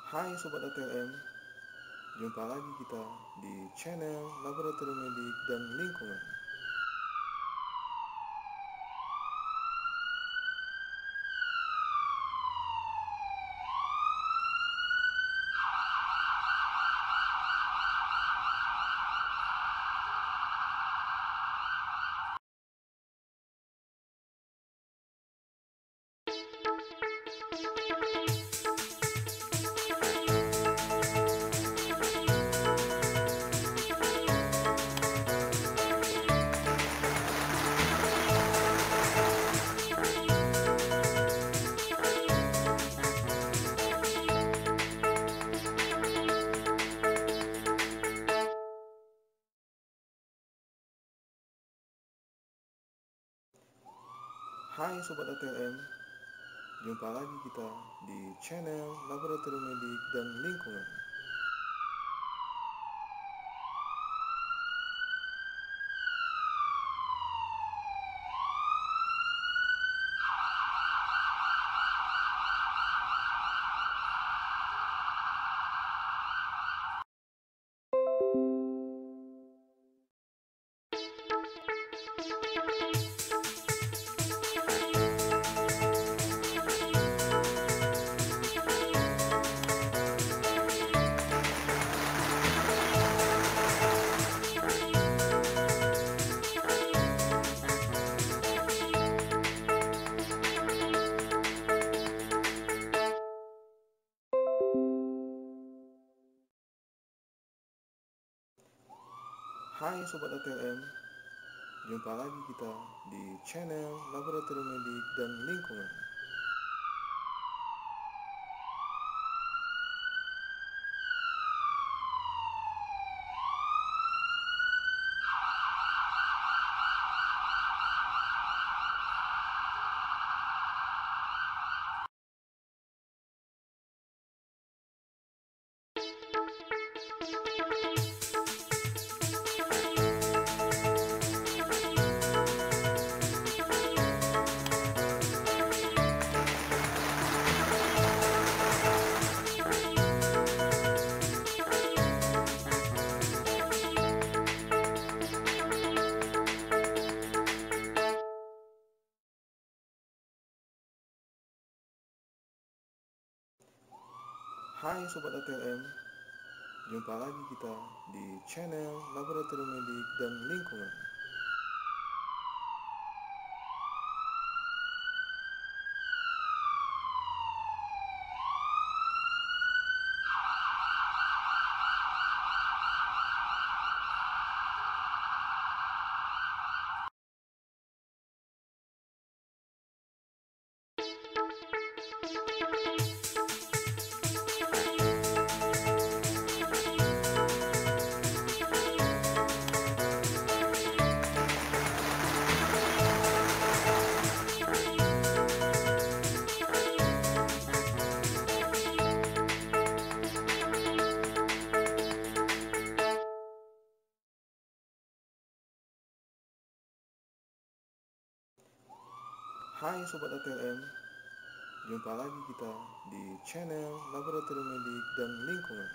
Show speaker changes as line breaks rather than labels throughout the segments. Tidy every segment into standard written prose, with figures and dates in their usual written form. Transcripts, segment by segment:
Hai Sobat ATLM, jumpa lagi kita di channel Laboratorium Medik dan Lingkungan. Hai Sobat ATLM, jumpa lagi kita di channel Laboratorium Medik dan Lingkungan. Hai Sobat ATLM, jumpa lagi kita di channel Laboratorium Medik dan Lingkungan. Hai Sobat ATLM, jumpa lagi kita di channel Laboratorium Medik dan Lingkungan. Hai Sobat ATLM, jumpa lagi kita di channel Laboratorium Medik dan Lingkungan.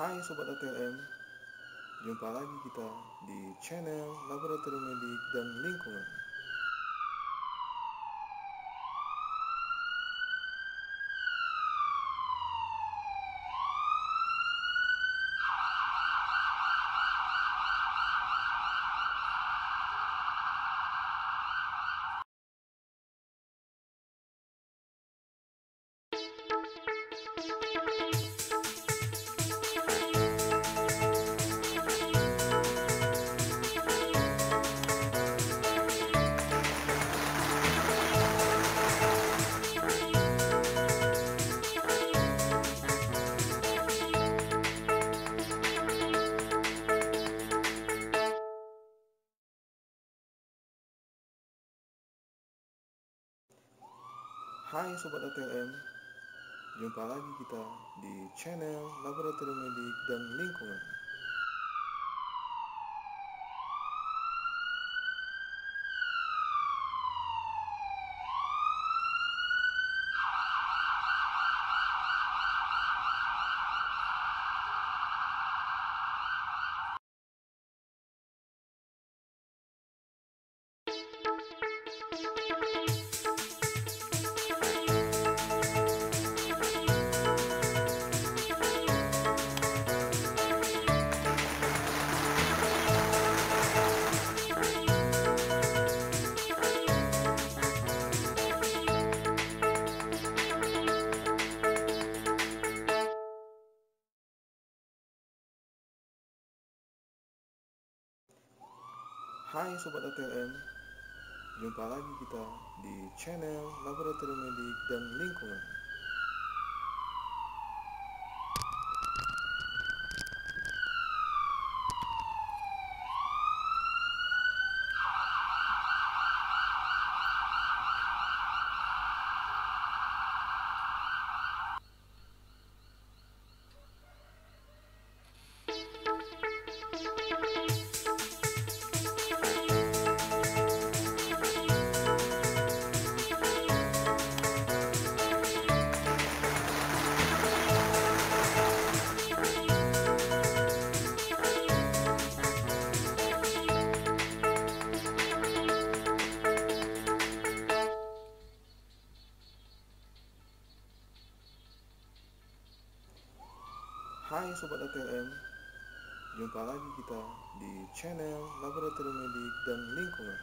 Hai Sobat ATM, jumpa lagi kita di channel Laboratorium Medik dan Lingkungan. Hai Sobat ATM, jumpa lagi kita di channel Laboratorium Medik dan Lingkungan. Hai Sobat ATM, jumpa lagi kita di channel Laboratorium Medik dan Lingkungan. Hai Sobat ATM, jumpa lagi kita di channel Laboratorium Medik dan Lingkungan.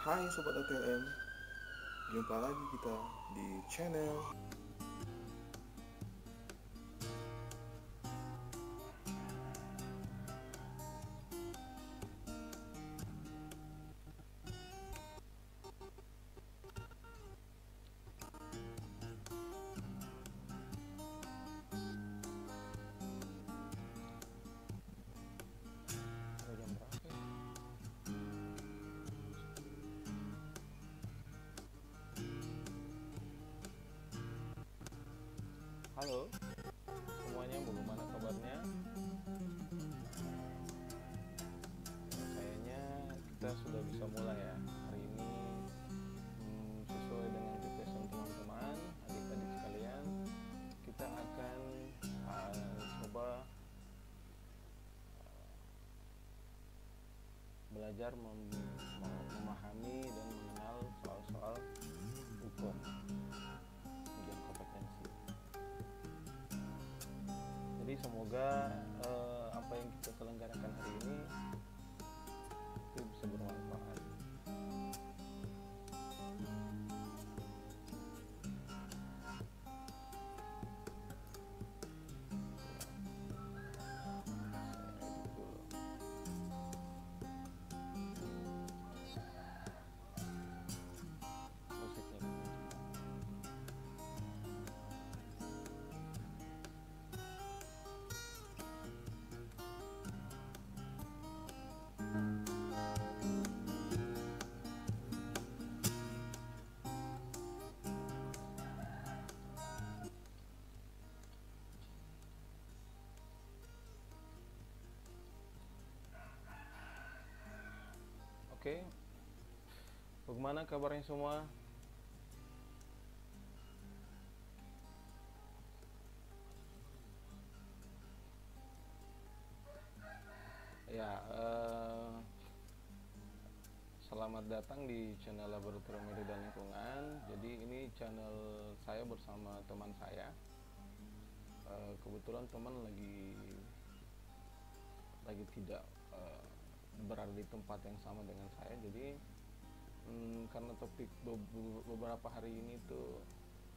Hai Sobat ATM, jumpa lagi kita di channel
Halo semuanya, bagaimana kabarnya? Kayaknya kita sudah bisa mulai ya hari ini. Sesuai dengan requestan teman-teman, adik-adik sekalian, kita akan coba belajar memahami dan mengenal soal-soal hukum ujian kompetensi. Jadi semoga apa yang kita selenggarakan hari ini itu bisa bermanfaat. Gimana kabarnya semua? Ya, selamat datang di channel Laboratorium Media dan Lingkungan. Jadi ini channel saya bersama teman saya. Kebetulan teman lagi tidak berada di tempat yang sama dengan saya. Jadi karena topik beberapa hari ini tuh,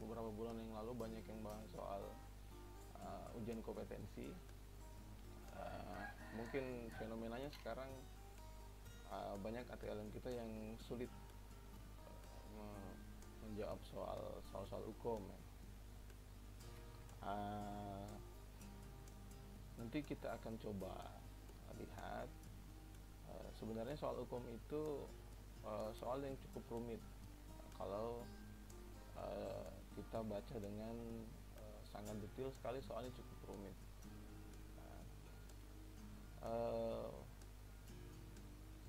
beberapa bulan yang lalu banyak yang bahas soal ujian kompetensi. Mungkin fenomenanya sekarang banyak ATLM kita yang sulit menjawab soal hukum ya. Nanti kita akan coba lihat sebenarnya soal hukum itu soal yang cukup rumit kalau kita baca dengan sangat detail sekali. Soalnya cukup rumit.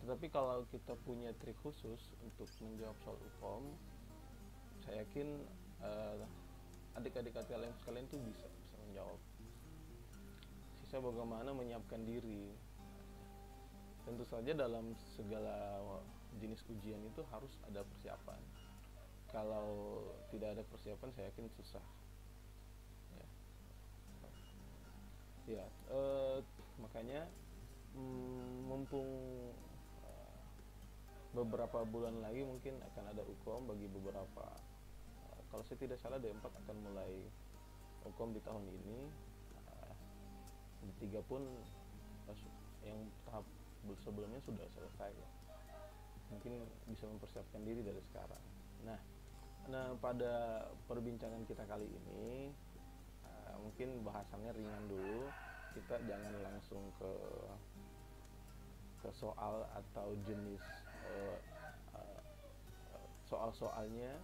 Tetapi kalau kita punya trik khusus untuk menjawab soal hukum, saya yakin adik-adik ATLM sekalian tuh bisa menjawab. Sisa bagaimana menyiapkan diri. Tentu saja dalam segala jenis ujian itu harus ada persiapan. Kalau tidak ada persiapan, saya yakin susah. Makanya mumpung beberapa bulan lagi mungkin akan ada UKOM bagi beberapa, kalau saya tidak salah D4 akan mulai UKOM di tahun ini. D3 pun yang tahap sebelumnya sudah selesai. Mungkin bisa mempersiapkan diri dari sekarang. Nah pada perbincangan kita kali ini mungkin bahasannya ringan dulu. Kita jangan langsung ke soal atau jenis soal-soalnya,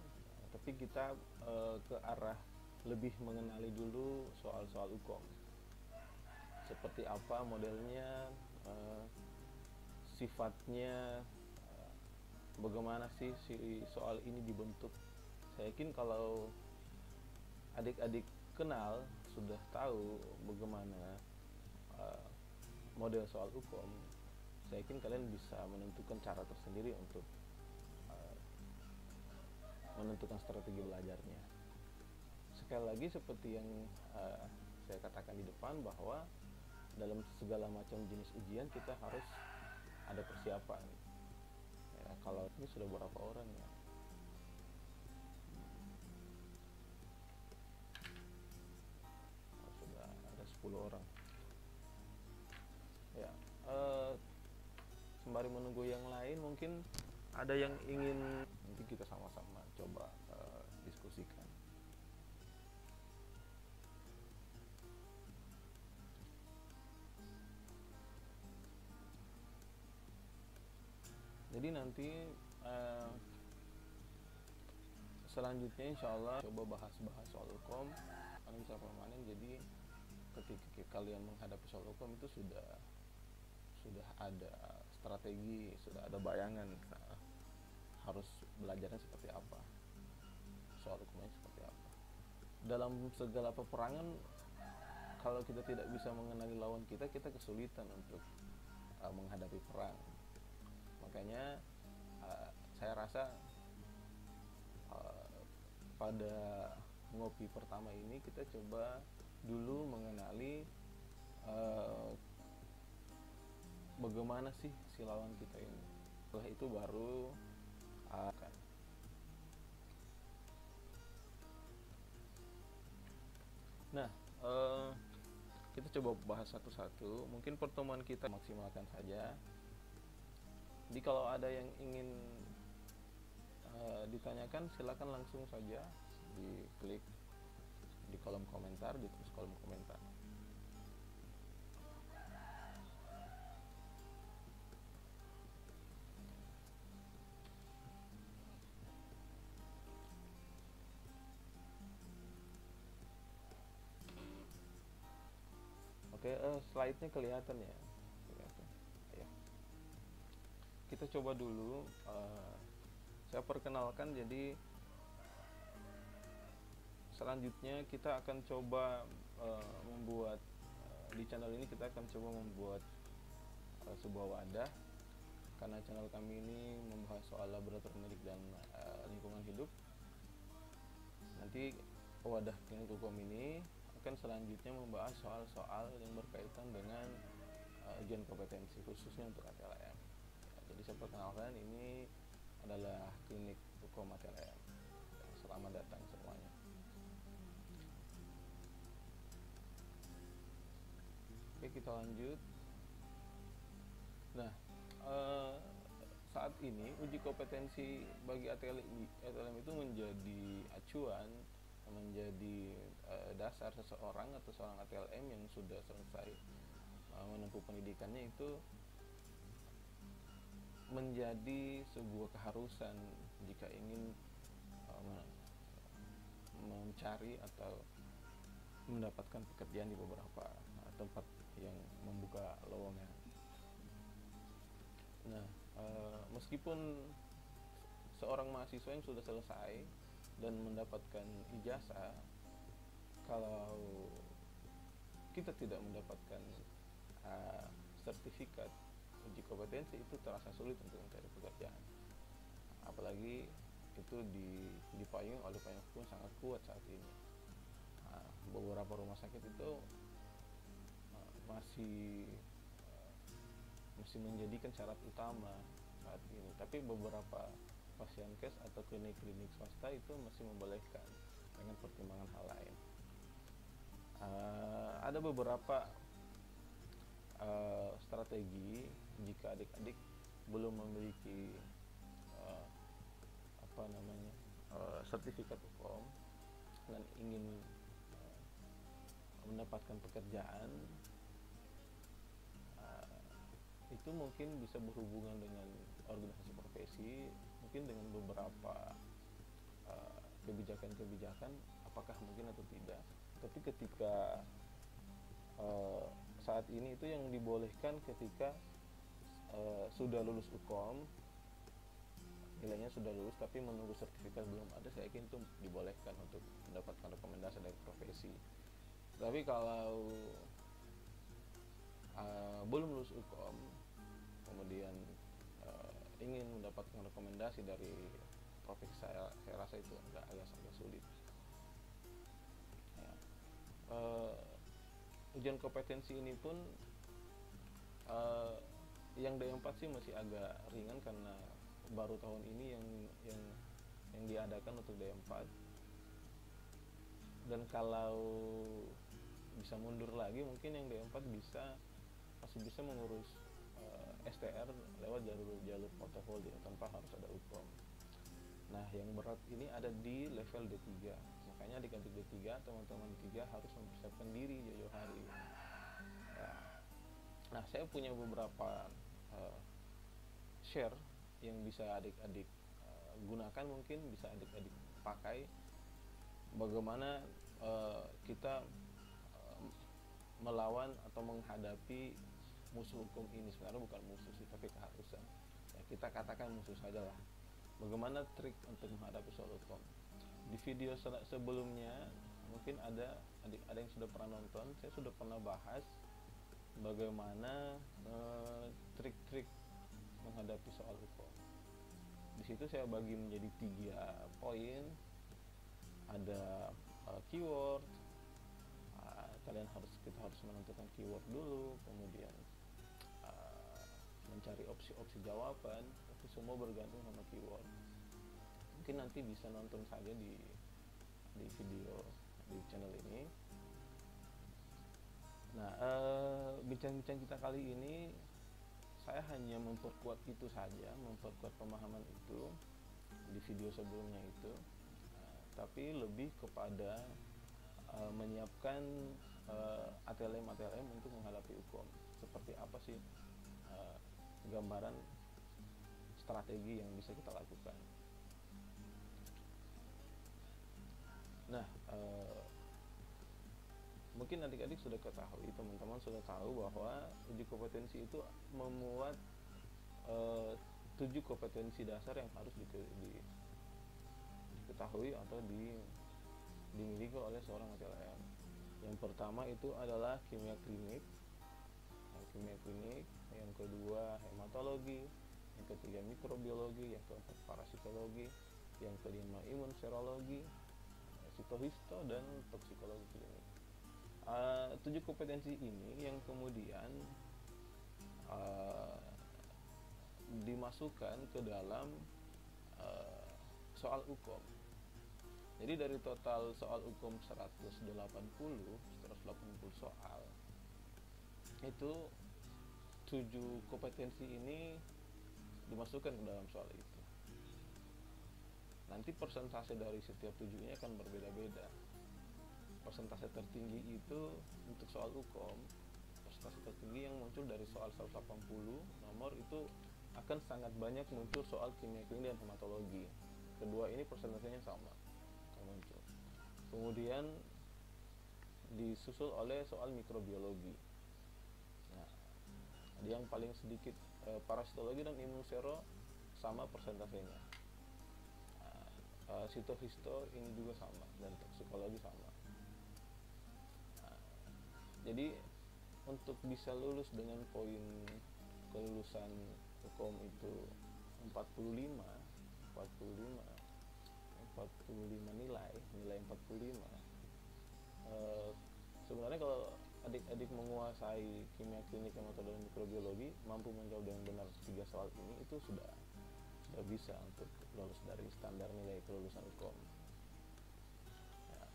tapi kita ke arah lebih mengenali dulu soal-soal hukum. Seperti apa modelnya, sifatnya, bagaimana sih si soal ini dibentuk. Saya yakin kalau adik-adik kenal, sudah tahu bagaimana model soal hukum, saya yakin kalian bisa menentukan cara tersendiri untuk menentukan strategi belajarnya. Sekali lagi seperti yang saya katakan di depan, bahwa dalam segala macam jenis ujian kita harus ada persiapan ya. Kalau ini sudah berapa orang ya? Sudah ada 10 orang ya. Sembari menunggu yang lain, mungkin ada yang ingin nanti kita sama-sama coba diskusikan. Jadi nanti selanjutnya insya Allah coba bahas soal hukum analisa permanen. Jadi ketika kalian menghadapi soal hukum itu sudah ada strategi, sudah ada bayangan harus belajarnya seperti apa, soal hukumnya seperti apa. Dalam segala peperangan, kalau kita tidak bisa mengenali lawan kita kesulitan untuk menghadapi perang. Makanya saya rasa pada ngopi pertama ini kita coba dulu mengenali bagaimana sih si lawan kita ini. Setelah itu baru akan kita coba bahas satu-satu. Mungkin pertemuan kita maksimalkan saja. Jadi kalau ada yang ingin ditanyakan, silakan langsung saja diklik di kolom komentar, ditulis kolom komentar. Oke, slide-nya kelihatan ya. Kita coba dulu Saya perkenalkan, jadi selanjutnya kita akan coba membuat di channel ini kita akan coba membuat sebuah wadah, karena channel kami ini membahas soal laboratorium medik dan lingkungan hidup. Nanti wadah klinik hukum ini akan selanjutnya membahas soal-soal yang berkaitan dengan ujian kompetensi khususnya untuk ATLM. Ya, jadi saya perkenalkan, ini adalah klinik hukum ATLM. Selamat datang semuanya. Oke, kita lanjut. Nah, saat ini uji kompetensi bagi ATLM itu menjadi acuan, menjadi dasar seseorang atau seorang ATLM yang sudah selesai menempuh pendidikannya itu menjadi sebuah keharusan jika ingin mencari atau mendapatkan pekerjaan di beberapa tempat yang membuka lowongan. Nah, meskipun seorang mahasiswa yang sudah selesai dan mendapatkan ijazah, kalau kita tidak mendapatkan sertifikat uji kompetensi, itu terasa sulit untuk mencari pekerjaan. Apalagi itu dipayungi oleh payung hukum sangat kuat saat ini. Beberapa rumah sakit itu masih menjadikan syarat utama saat ini, tapi beberapa pasienkes atau klinik-klinik swasta itu masih membolehkan dengan pertimbangan hal lain. Ada beberapa strategi jika adik-adik belum memiliki sertifikat hukum dan ingin mendapatkan pekerjaan. Itu mungkin bisa berhubungan dengan organisasi profesi, mungkin dengan beberapa kebijakan-kebijakan, apakah mungkin atau tidak. Tapi ketika saat ini itu yang dibolehkan ketika sudah lulus UKOM, nilainya sudah lulus tapi menunggu sertifikat belum ada, saya yakin itu dibolehkan untuk mendapatkan rekomendasi dari profesi. Tapi kalau belum lulus UKOM kemudian ingin mendapatkan rekomendasi dari profesi, saya rasa itu agak sulit. Ya. Ujian kompetensi ini pun yang D4 sih masih agak ringan karena baru tahun ini yang diadakan untuk D4. Dan kalau bisa mundur lagi, mungkin yang D4 masih bisa mengurus STR lewat jalur portofolio tanpa harus ada UKOM. Nah, yang berat ini ada di level D3. Makanya adik-adik D3, teman-teman D3 harus mempersiapkan diri jauh-jauh hari. Nah, saya punya beberapa share yang bisa adik-adik gunakan, mungkin bisa adik-adik pakai. Bagaimana kita melawan atau menghadapi musuh hukum ini. Sebenarnya bukan musuh sih, tapi keharusan. Ya, kita katakan musuh saja lah. Bagaimana trik untuk menghadapi soal hukum? Di video sebelumnya mungkin ada yang sudah pernah nonton. Saya sudah pernah bahas bagaimana trik-trik menghadapi soal hukum. Di situ saya bagi menjadi 3 poin. Ada keyword. Kita harus menentukan keyword dulu, kemudian mencari opsi-opsi jawaban. Itu semua bergantung sama keyword. Mungkin nanti bisa nonton saja di video di channel ini. Nah, bincang-bincang kita kali ini saya hanya memperkuat itu saja, memperkuat pemahaman itu di video sebelumnya itu, tapi lebih kepada menyiapkan ATLM untuk menghadapi hukum. Seperti apa sih gambaran strategi yang bisa kita lakukan. Nah, mungkin adik-adik sudah ketahui, teman-teman sudah tahu bahwa uji kompetensi itu memuat 7 kompetensi dasar yang harus diketahui atau dimiliki oleh seorang ATLM. Yang pertama itu adalah kimia klinik, yang kedua hematologi, yang ketiga mikrobiologi, yang keempat parasitologi, yang kelima imun serologi, sitohisto, dan toksikologi klinik. 7 kompetensi ini yang kemudian dimasukkan ke dalam soal UKOM. Jadi dari total soal UKOM 180 soal, itu 7 kompetensi ini dimasukkan ke dalam soal itu. Nanti persentase dari setiap 7 ini akan berbeda-beda. Persentase tertinggi itu untuk soal UKOM, persentase tertinggi yang muncul dari soal 180 nomor itu akan sangat banyak muncul soal kimia klinik dan hematologi. Kedua ini persentasenya sama akan muncul. Kemudian disusul oleh soal mikrobiologi. Nah, yang paling sedikit parasitologi dan imunosero sama persentasenya. Sitohisto ini juga sama, dan toksikologi sama. Jadi untuk bisa lulus dengan poin kelulusan UKOM itu 45 nilai 45. Sebenarnya kalau adik-adik menguasai kimia klinik, hematologi, dan mikrobiologi, mampu menjawab dengan benar 3 soal ini, itu sudah bisa untuk lolos dari standar nilai kelulusan UKOM. Ya,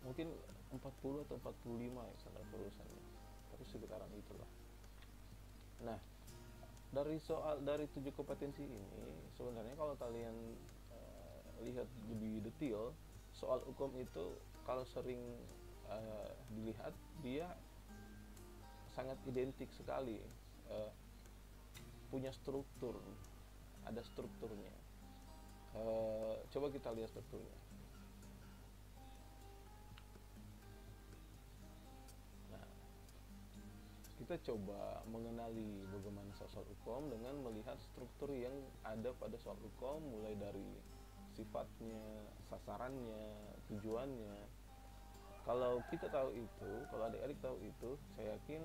mungkin 40 atau 45 ya standar kelulusannya, tapi sekitaran itulah. Nah, dari 7 kompetensi ini sebenarnya kalau kalian lihat lebih detail, soal UKOM itu kalau sering dilihat dia sangat identik sekali, punya struktur, ada strukturnya. Coba kita lihat strukturnya. Kita coba mengenali bagaimana soal UKOM dengan melihat struktur yang ada pada soal UKOM, mulai dari sifatnya, sasarannya, tujuannya. Kalau kita tahu itu, kalau adik-adik tahu itu, saya yakin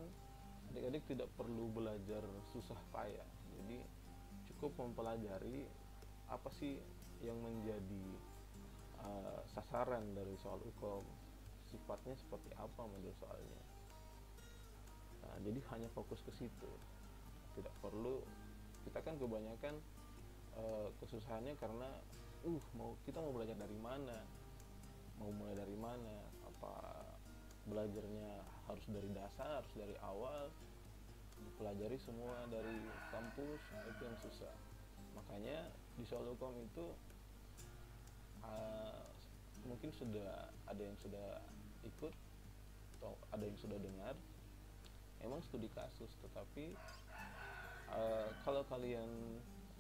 adik-adik tidak perlu belajar susah payah. Jadi cukup mempelajari apa sih yang menjadi sasaran dari soal UKOM, sifatnya seperti apa model soalnya. Nah, jadi hanya fokus ke situ, tidak perlu. Kita kan kebanyakan kesusahannya karena kita mau belajar dari mana, mau mulai dari mana, apa belajarnya harus dari dasar, harus dari awal, dipelajari semua dari kampus, itu yang susah. Makanya di soal UKOM itu mungkin ada yang sudah ikut atau ada yang sudah dengar, emang studi kasus, tetapi kalau kalian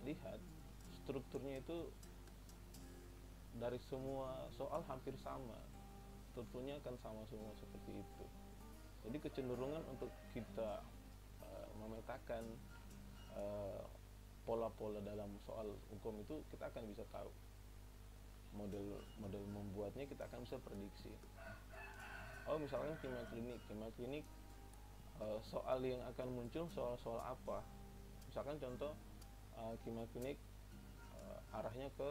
lihat strukturnya itu dari semua soal hampir sama, strukturnya akan sama semua seperti itu. Jadi kecenderungan untuk kita memetakan pola-pola dalam soal hukum itu kita akan bisa tahu, model membuatnya kita akan bisa prediksi. Misalkan kimia klinik, soal yang akan muncul soal apa, misalkan contoh kimia klinik arahnya ke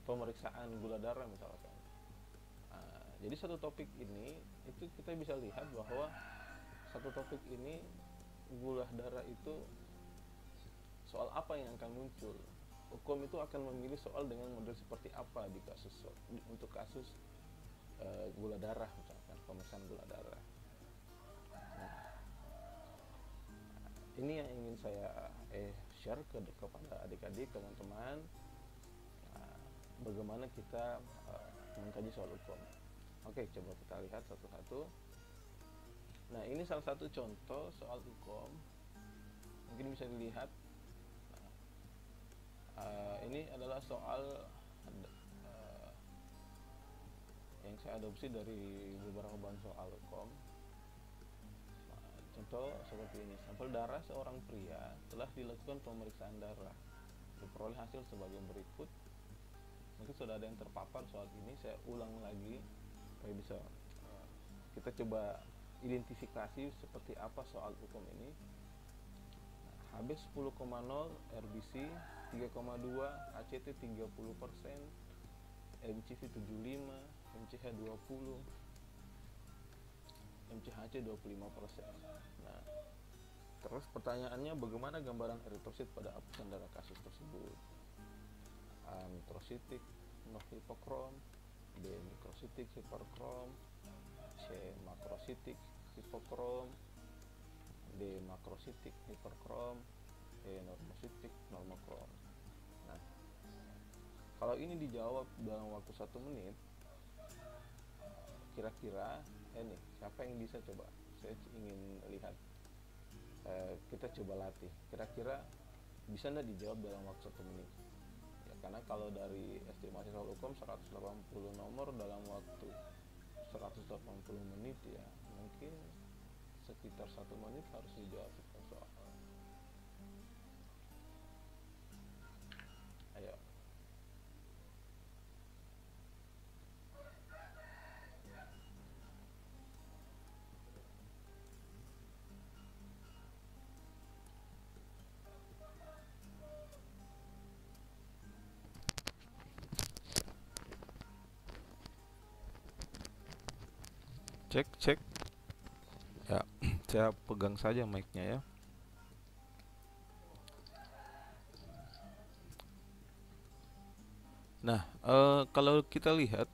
pemeriksaan gula darah misalkan. Jadi satu topik ini itu kita bisa lihat bahwa satu topik ini gula darah itu soal apa yang akan muncul. Hukum itu akan memilih soal dengan model seperti apa untuk kasus gula darah misalkan, pemeriksaan gula darah. Ini yang ingin saya share kepada adik-adik, teman-teman, bagaimana kita mengkaji soal hukum. Oke, coba kita lihat satu-satu. Nah, ini salah satu contoh soal hukum, mungkin bisa dilihat. Ini adalah soal yang saya adopsi dari beberapa bahan soal hukum. Nah, contoh seperti ini, sampel darah seorang pria telah dilakukan pemeriksaan darah, diperoleh hasil sebagai berikut. Mungkin sudah ada yang terpapar soal ini, saya ulang lagi supaya bisa kita coba identifikasi seperti apa soal hukum ini. HB 10,0, RBC 3,2, HCT 30%, MCV 75, MCH 20, MCHC 25%. Nah, terus pertanyaannya, bagaimana gambaran eritrosit pada apusan darah kasus tersebut? Mikrositik non hipokrom, B mikrositik hiperkrom, C makrositik hipokrom, D makrositik hiperkrom, E normositik normokrom. Nah, kalau ini dijawab dalam waktu 1 menit, kira-kira nih siapa yang bisa coba? Saya ingin lihat, kita coba latih. Kira-kira bisa nggak dijawab dalam waktu 1 menit? Ya, karena kalau dari estimasi soal hukum 180 nomor dalam waktu 180 menit, ya mungkin sekitar 1 menit harus dijawab soal. Ayo. Cek. Ya, saya pegang saja mic-nya ya. Nah, kalau kita lihat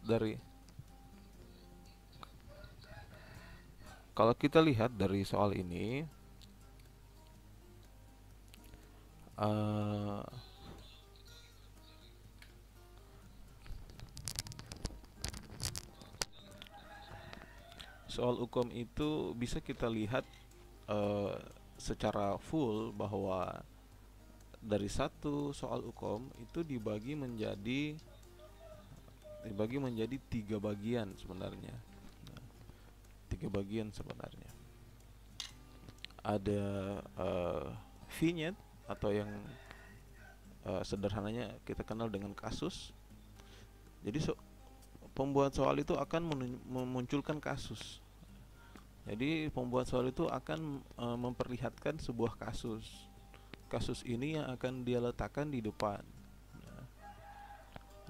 dari soal ini, soal hukum itu bisa kita lihat secara full bahwa dari satu soal hukum itu dibagi menjadi 3 bagian sebenarnya. 3 bagian sebenarnya. Ada vignette atau yang sederhananya kita kenal dengan kasus. Jadi pembuat soal itu akan memunculkan kasus. Jadi pembuat soal itu akan memperlihatkan sebuah kasus. Kasus ini yang akan dia letakkan di depan.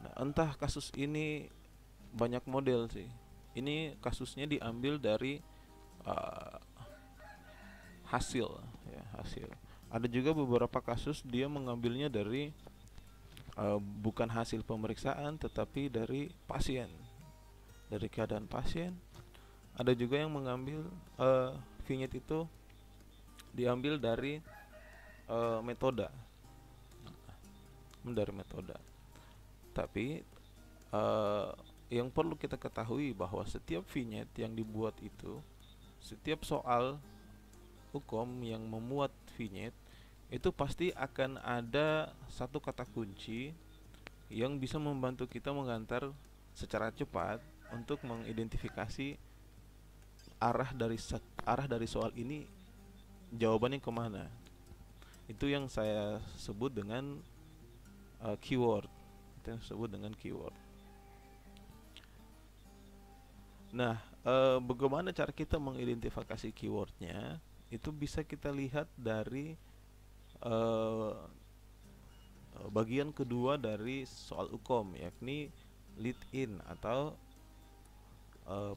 Nah, entah kasus ini banyak model sih. Ini kasusnya diambil dari hasil. Ada juga beberapa kasus dia mengambilnya dari bukan hasil pemeriksaan tetapi dari pasien, dari keadaan pasien. Ada juga yang mengambil vignette itu diambil dari metode. Tapi yang perlu kita ketahui bahwa setiap vignette yang dibuat itu, setiap soal hukum yang memuat vignette itu pasti akan ada satu kata kunci yang bisa membantu kita mengantar secara cepat untuk mengidentifikasi arah dari soal ini jawabannya kemana. Itu yang saya sebut dengan keyword. Nah, bagaimana cara kita mengidentifikasi keywordnya? Itu bisa kita lihat dari bagian kedua dari soal hukum, yakni lead in atau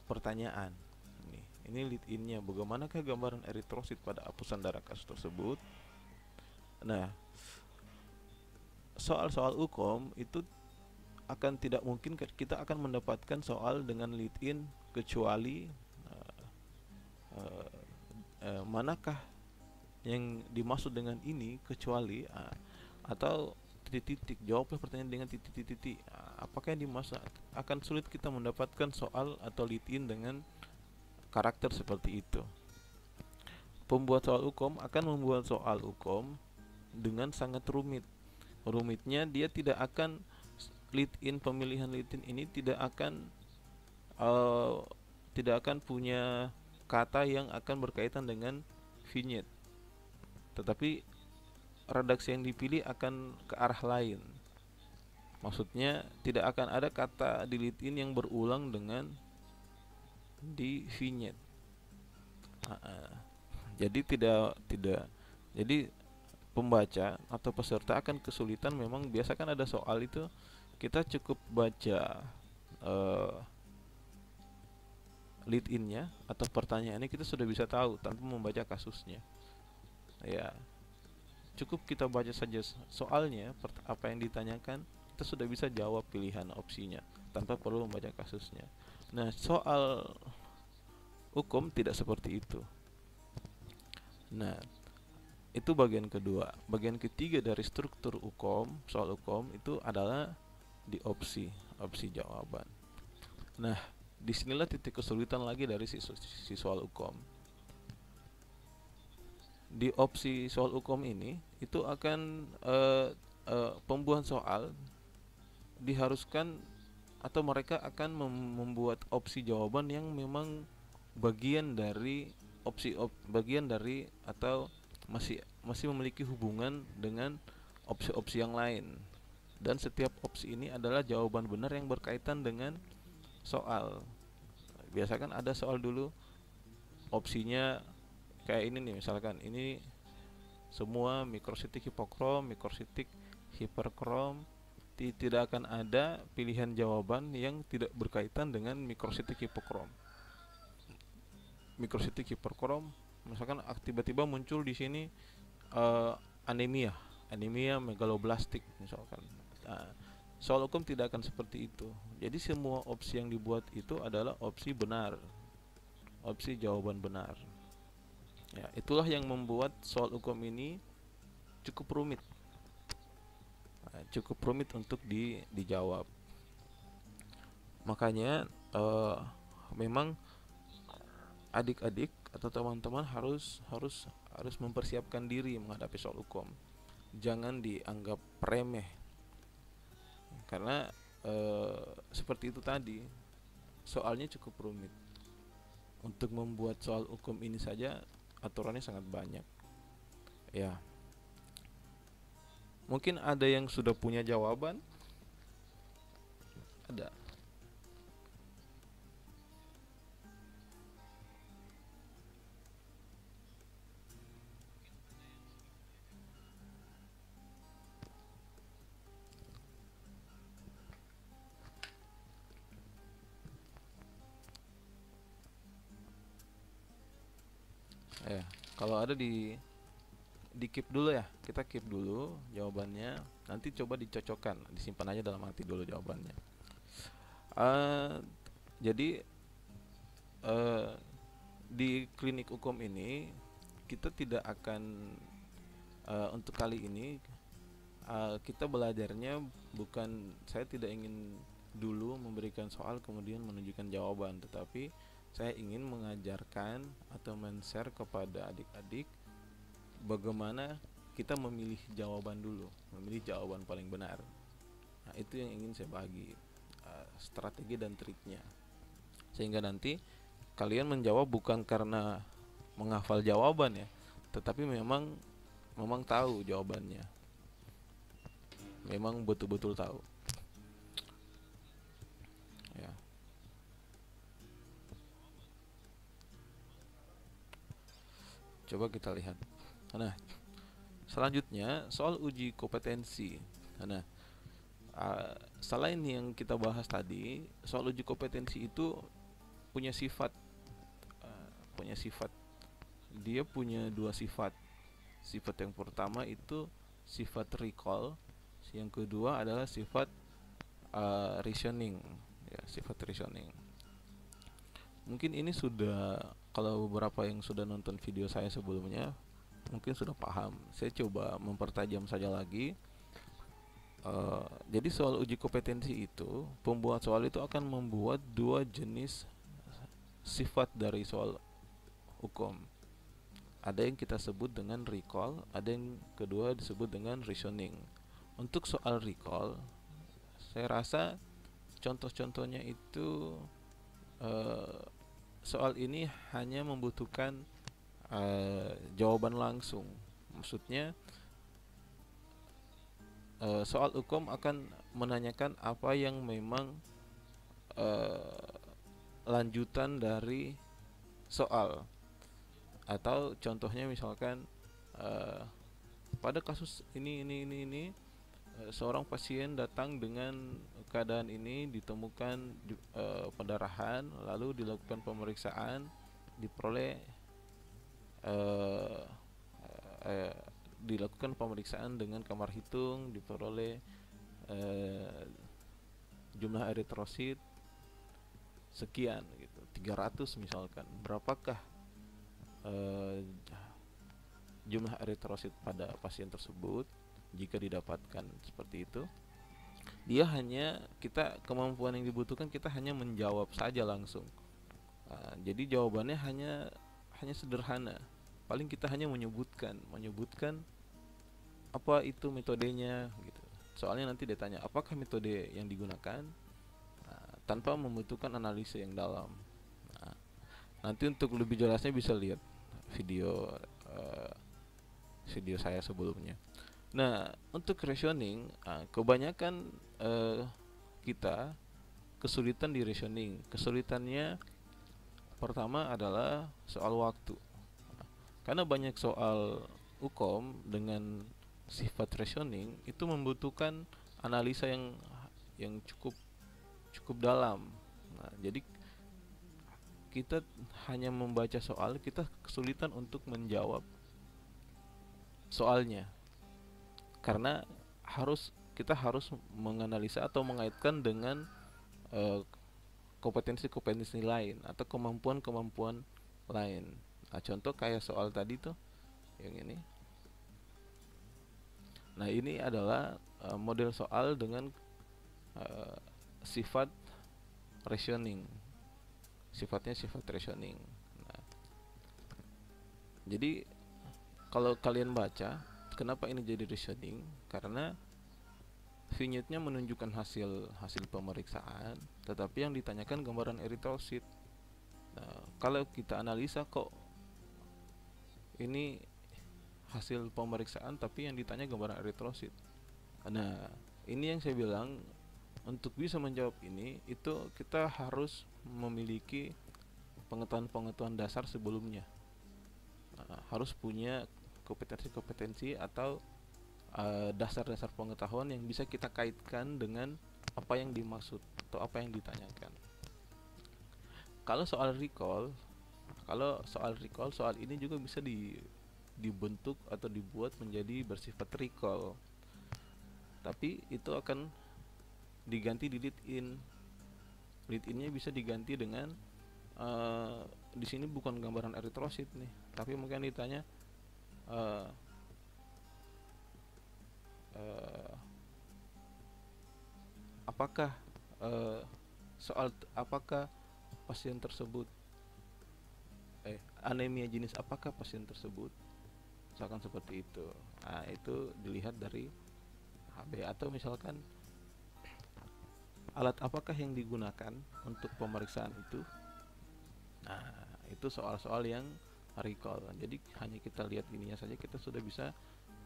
pertanyaan. Ini lead in-nya, bagaimanakah gambaran eritrosit pada apusan darah kasus tersebut. Nah, soal-soal hukum itu akan tidak mungkin kita akan mendapatkan soal dengan lead in kecuali manakah yang dimaksud dengan ini kecuali atau titik-titik, jawablah pertanyaan dengan titik-titik. Apakah yang dimaksud? Akan sulit kita mendapatkan soal atau lead in dengan karakter seperti itu. Pembuat soal hukum akan membuat soal hukum dengan sangat rumit. Rumitnya dia tidak akan pemilihan lead in ini tidak akan uh, tidak akan punya kata yang akan berkaitan dengan vignette, tetapi redaksi yang dipilih akan ke arah lain. Maksudnya tidak akan ada kata di LinkedIn yang berulang dengan di vignette. Jadi tidak jadi pembaca atau peserta akan kesulitan. Memang biasa kan ada soal itu kita cukup baca uh, lead innya atau pertanyaannya, kita sudah bisa tahu tanpa membaca kasusnya. Ya, cukup kita baca saja soalnya, apa yang ditanyakan, kita sudah bisa jawab pilihan opsinya tanpa perlu membaca kasusnya. Nah, soal hukum tidak seperti itu. Nah, itu bagian kedua. Bagian ketiga dari struktur hukum, soal hukum itu adalah di opsi jawaban. Nah, disinilah titik kesulitan lagi dari si soal hukum. Di opsi soal hukum ini itu akan pembuat soal diharuskan atau mereka akan membuat opsi jawaban yang memang bagian dari bagian dari atau masih memiliki hubungan dengan opsi-opsi yang lain, dan setiap opsi ini adalah jawaban benar yang berkaitan dengan soal. Biasa kan ada soal dulu opsinya kayak ini nih, misalkan ini semua mikrositik hipokrom, mikrositik hiperkrom, tidak akan ada pilihan jawaban yang tidak berkaitan dengan mikrositik hipokrom. Mikrositik hiperkrom, misalkan tiba-tiba muncul di sini anemia megaloblastik misalkan. Soal hukum tidak akan seperti itu. Jadi semua opsi yang dibuat itu adalah opsi benar, opsi jawaban benar. Ya, itulah yang membuat soal hukum ini cukup rumit. Cukup rumit untuk dijawab. Makanya memang adik-adik atau teman-teman harus mempersiapkan diri menghadapi soal hukum. Jangan dianggap remeh, karena seperti itu tadi, soalnya cukup rumit. Untuk membuat soal hukum ini saja aturannya sangat banyak. Ya, mungkin ada yang sudah punya jawaban. Ada. Ya, kalau ada di keep dulu ya, kita keep dulu jawabannya, nanti coba dicocokkan, disimpan aja dalam hati dulu jawabannya. Jadi di klinik hukum ini kita tidak akan untuk kali ini kita belajarnya bukan, saya tidak ingin dulu memberikan soal kemudian menunjukkan jawaban, tetapi saya ingin mengajarkan atau men-share kepada adik-adik bagaimana kita memilih jawaban dulu, memilih jawaban paling benar. Nah, itu yang ingin saya bagi, strategi dan triknya, sehingga nanti kalian menjawab bukan karena menghafal jawaban ya, tetapi memang tahu jawabannya, memang betul-betul tahu. Ya. Coba kita lihat. Nah, selanjutnya soal uji kompetensi. Nah, selain yang kita bahas tadi, soal uji kompetensi itu punya sifat, dia punya dua sifat. Sifat yang pertama itu sifat recall, yang kedua adalah sifat reasoning. Ya, sifat reasoning. Mungkin ini sudah, kalau beberapa yang sudah nonton video saya sebelumnya mungkin sudah paham. Saya coba mempertajam saja lagi. Jadi soal uji kompetensi itu, pembuat soal itu akan membuat dua jenis sifat dari soal hukum. Ada yang kita sebut dengan recall, ada yang kedua disebut dengan reasoning. Untuk soal recall, saya rasa contoh-contohnya itu eh, soal ini hanya membutuhkan jawaban langsung. Maksudnya soal hukum akan menanyakan apa yang memang eh, lanjutan dari soal, atau contohnya misalkan eh, pada kasus ini seorang pasien datang dengan keadaan ini, ditemukan pendarahan, lalu dilakukan pemeriksaan, diperoleh eh, eh, dilakukan pemeriksaan dengan kamar hitung, diperoleh eh, jumlah eritrosit sekian gitu, 300 misalkan. Berapakah eh, jumlah eritrosit pada pasien tersebut? Jika didapatkan seperti itu, dia hanya kita kemampuan yang dibutuhkan, kita hanya menjawab saja langsung. Jadi jawabannya hanya sederhana. Paling kita hanya menyebutkan apa itu metodenya gitu. Soalnya nanti dia tanya apakah metode yang digunakan, tanpa membutuhkan analisa yang dalam. Nah, nanti untuk lebih jelasnya bisa lihat video video saya sebelumnya. Nah, untuk rationing, kebanyakan kita kesulitan di rationing. Kesulitannya pertama adalah soal waktu. Karena banyak soal hukum dengan sifat rationing itu membutuhkan analisa yang cukup dalam. Nah, jadi kita hanya membaca soal, kita kesulitan untuk menjawab soalnya. Karena kita harus menganalisa atau mengaitkan dengan kompetensi-kompetensi lain atau kemampuan-kemampuan lain. Nah, contoh kayak soal tadi tuh yang ini. Nah, ini adalah model soal dengan sifat rationing. Sifatnya sifat rationing. Nah, jadi kalau kalian baca, kenapa ini jadi rationing? Karena vignette-nya menunjukkan hasil pemeriksaan, tetapi yang ditanyakan gambaran eritrosit. Nah, kalau kita analisa kok ini hasil pemeriksaan tapi yang ditanya gambaran eritrosit. Nah, ini yang saya bilang, untuk bisa menjawab ini itu kita harus memiliki pengetahuan-pengetahuan dasar sebelumnya. Harus punya kompetensi-kompetensi atau dasar-dasar pengetahuan yang bisa kita kaitkan dengan apa yang dimaksud atau apa yang ditanyakan. Kalau soal recall, soal ini juga bisa dibentuk atau dibuat menjadi bersifat recall. Tapi itu akan diganti di lead in. Lead innya bisa diganti dengan di sini bukan gambaran eritrosit nih, tapi mungkin ditanya apakah apakah pasien tersebut anemia jenis apakah pasien tersebut, misalkan seperti itu. Nah, itu dilihat dari HB. Atau misalkan alat apakah yang digunakan untuk pemeriksaan itu. Nah, itu soal-soal yang recall. Jadi hanya kita lihat ininya saja kita sudah bisa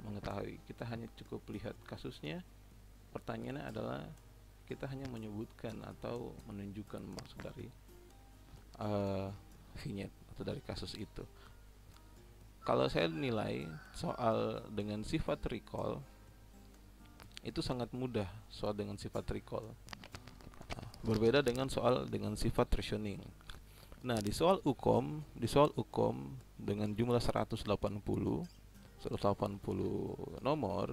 mengetahui. Kita hanya cukup lihat kasusnya. Pertanyaannya adalah kita hanya menyebutkan atau menunjukkan maksud dari vignette atau dari kasus itu. Kalau saya nilai soal dengan sifat recall itu sangat mudah, soal dengan sifat recall. Berbeda dengan soal dengan sifat rationing. Nah, di soal hukum dengan jumlah 180 nomor,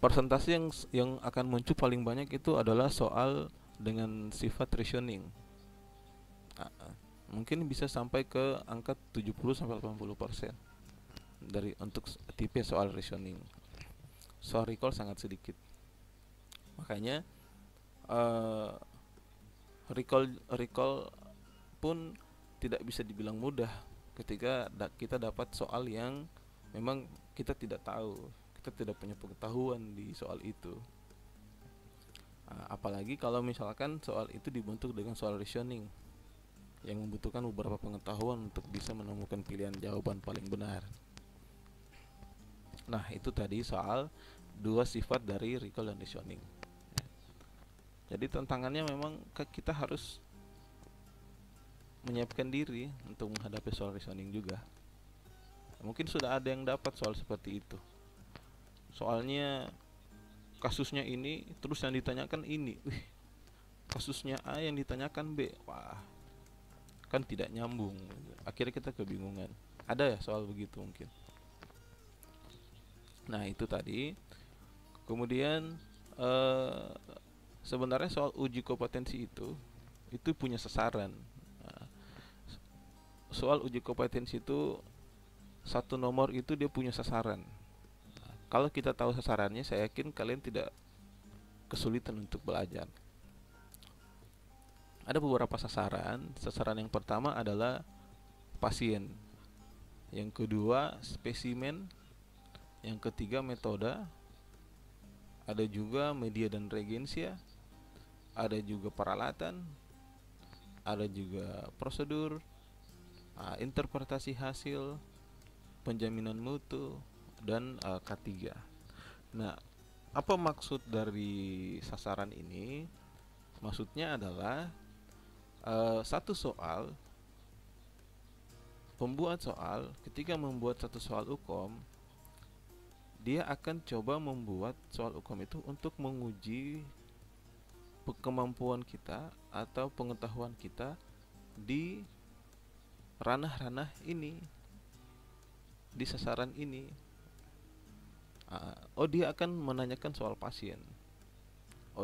persentase yang akan muncul paling banyak itu adalah soal dengan sifat rationing. Mungkin bisa sampai ke angka 70-80% dari untuk tipe soal rationing. Soal recall sangat sedikit. Makanya recall pun tidak bisa dibilang mudah ketika kita dapat soal yang memang kita tidak tahu, kita tidak punya pengetahuan di soal itu. Apalagi kalau misalkan soal itu dibentuk dengan soal reasoning yang membutuhkan beberapa pengetahuan untuk bisa menemukan pilihan jawaban paling benar. Nah, itu tadi soal dua sifat dari recall dan reasoning. Jadi tantangannya memang kita harus menyiapkan diri untuk menghadapi soal reasoning juga. Mungkin sudah ada yang dapat soal seperti itu. Soalnya kasusnya ini, terus yang ditanyakan ini. Kasusnya A yang ditanyakan B. Wah, kan tidak nyambung. Akhirnya kita kebingungan. Ada ya soal begitu mungkin. Nah, itu tadi. Kemudian sebenarnya soal uji kompetensi itu punya sasaran. Nah, soal uji kompetensi itu satu nomor itu dia punya sasaran. Nah, kalau kita tahu sasarannya, saya yakin kalian tidak kesulitan untuk belajar. Ada beberapa sasaran. Sasaran yang pertama adalah pasien, yang kedua spesimen, yang ketiga metode, ada juga media dan reagensia, ada juga peralatan, ada juga prosedur, interpretasi hasil, penjaminan mutu, dan K3. Nah, apa maksud dari sasaran ini? Maksudnya adalah satu soal, pembuat soal ketika membuat satu soal UKOM, dia akan coba membuat soal UKOM itu untuk menguji kemampuan kita atau pengetahuan kita di ranah-ranah ini, di sasaran ini. Dia akan menanyakan soal pasien.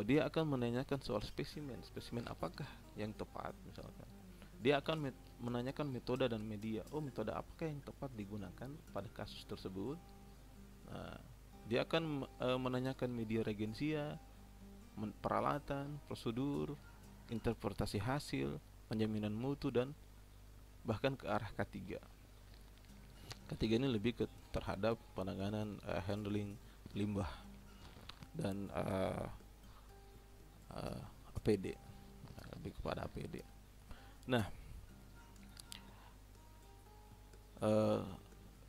Dia akan menanyakan soal spesimen. Spesimen apakah yang tepat misalkan. Dia akan menanyakan metode dan media. Metode apakah yang tepat digunakan pada kasus tersebut. Dia akan menanyakan media reagensia, peralatan, prosedur, interpretasi hasil, penjaminan mutu, dan bahkan ke arah K3. K3 ini lebih ke terhadap penanganan handling limbah dan APD, lebih kepada APD. Nah,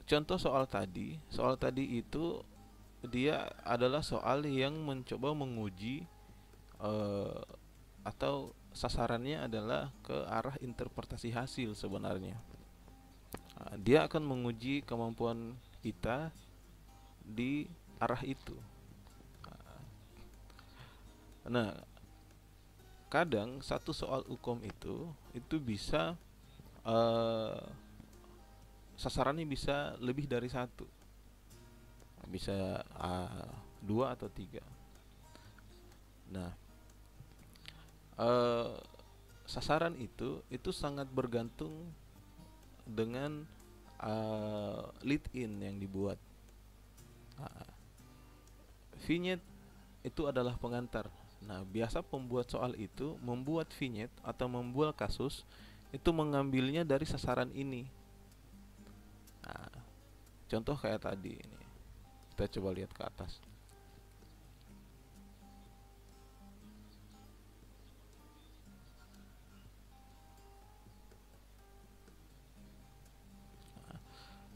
contoh soal tadi itu dia adalah soal yang mencoba menguji atau sasarannya adalah ke arah interpretasi hasil sebenarnya. Dia akan menguji kemampuan kita di arah itu. Nah, kadang satu soal UKOM itu bisa sasarannya bisa lebih dari satu, bisa 2 atau 3. Nah, sasaran itu sangat bergantung dengan lead in yang dibuat. Vignette itu adalah pengantar. Nah, biasa pembuat soal itu membuat vignette atau membuat kasus itu mengambilnya dari sasaran ini. Nah, contoh kayak tadi ini. Kita coba lihat ke atas.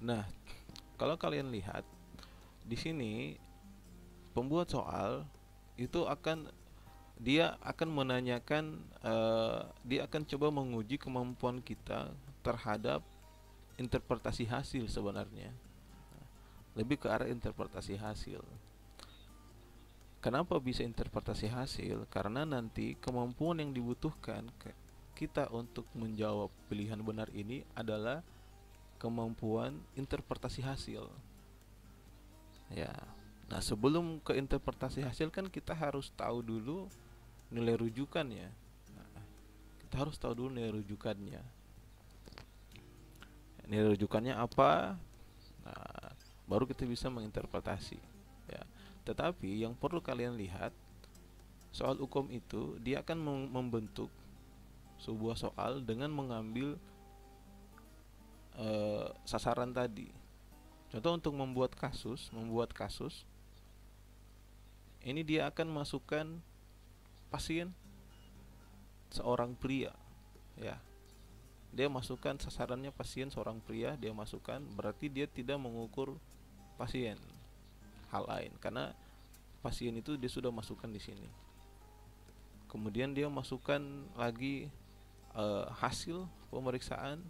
Nah, kalau kalian lihat di sini pembuat soal itu dia akan menanyakan, dia akan coba menguji kemampuan kita terhadap interpretasi hasil sebenarnya. Lebih ke arah interpretasi hasil. Kenapa bisa interpretasi hasil? Karena nanti kemampuan yang dibutuhkan kita untuk menjawab pilihan benar ini adalah kemampuan interpretasi hasil. Ya. Nah, sebelum ke interpretasi hasil kan kita harus tahu dulu nilai rujukannya. Kita harus tahu dulu nilai rujukannya. Nilai rujukannya apa? Nah, baru kita bisa menginterpretasi. Ya. Tetapi yang perlu kalian lihat, soal UKOM itu dia akan membentuk sebuah soal dengan mengambil sasaran tadi. Contoh untuk membuat kasus, ini dia akan masukkan pasien seorang pria, ya. Dia masukkan sasarannya pasien seorang pria, dia masukkan, berarti dia tidak mengukur pasien hal lain karena pasien itu dia sudah masukkan di sini. Kemudian dia masukkan lagi hasil pemeriksaan,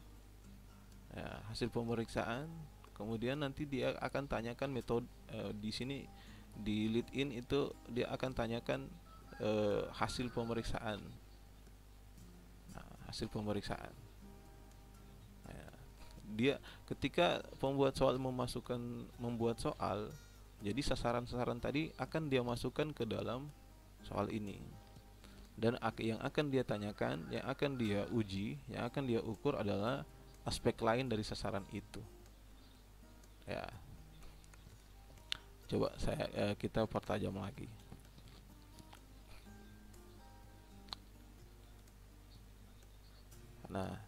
ya, hasil pemeriksaan. Kemudian nanti dia akan tanyakan metode di sini di lead in itu dia akan tanyakan hasil pemeriksaan. Nah, hasil pemeriksaan. Dia ketika pembuat soal membuat soal, jadi sasaran-sasaran tadi akan dia masukkan ke dalam soal ini, dan yang akan dia tanyakan, yang akan dia uji, yang akan dia ukur adalah aspek lain dari sasaran itu, ya. Coba kita pertajam lagi. Nah,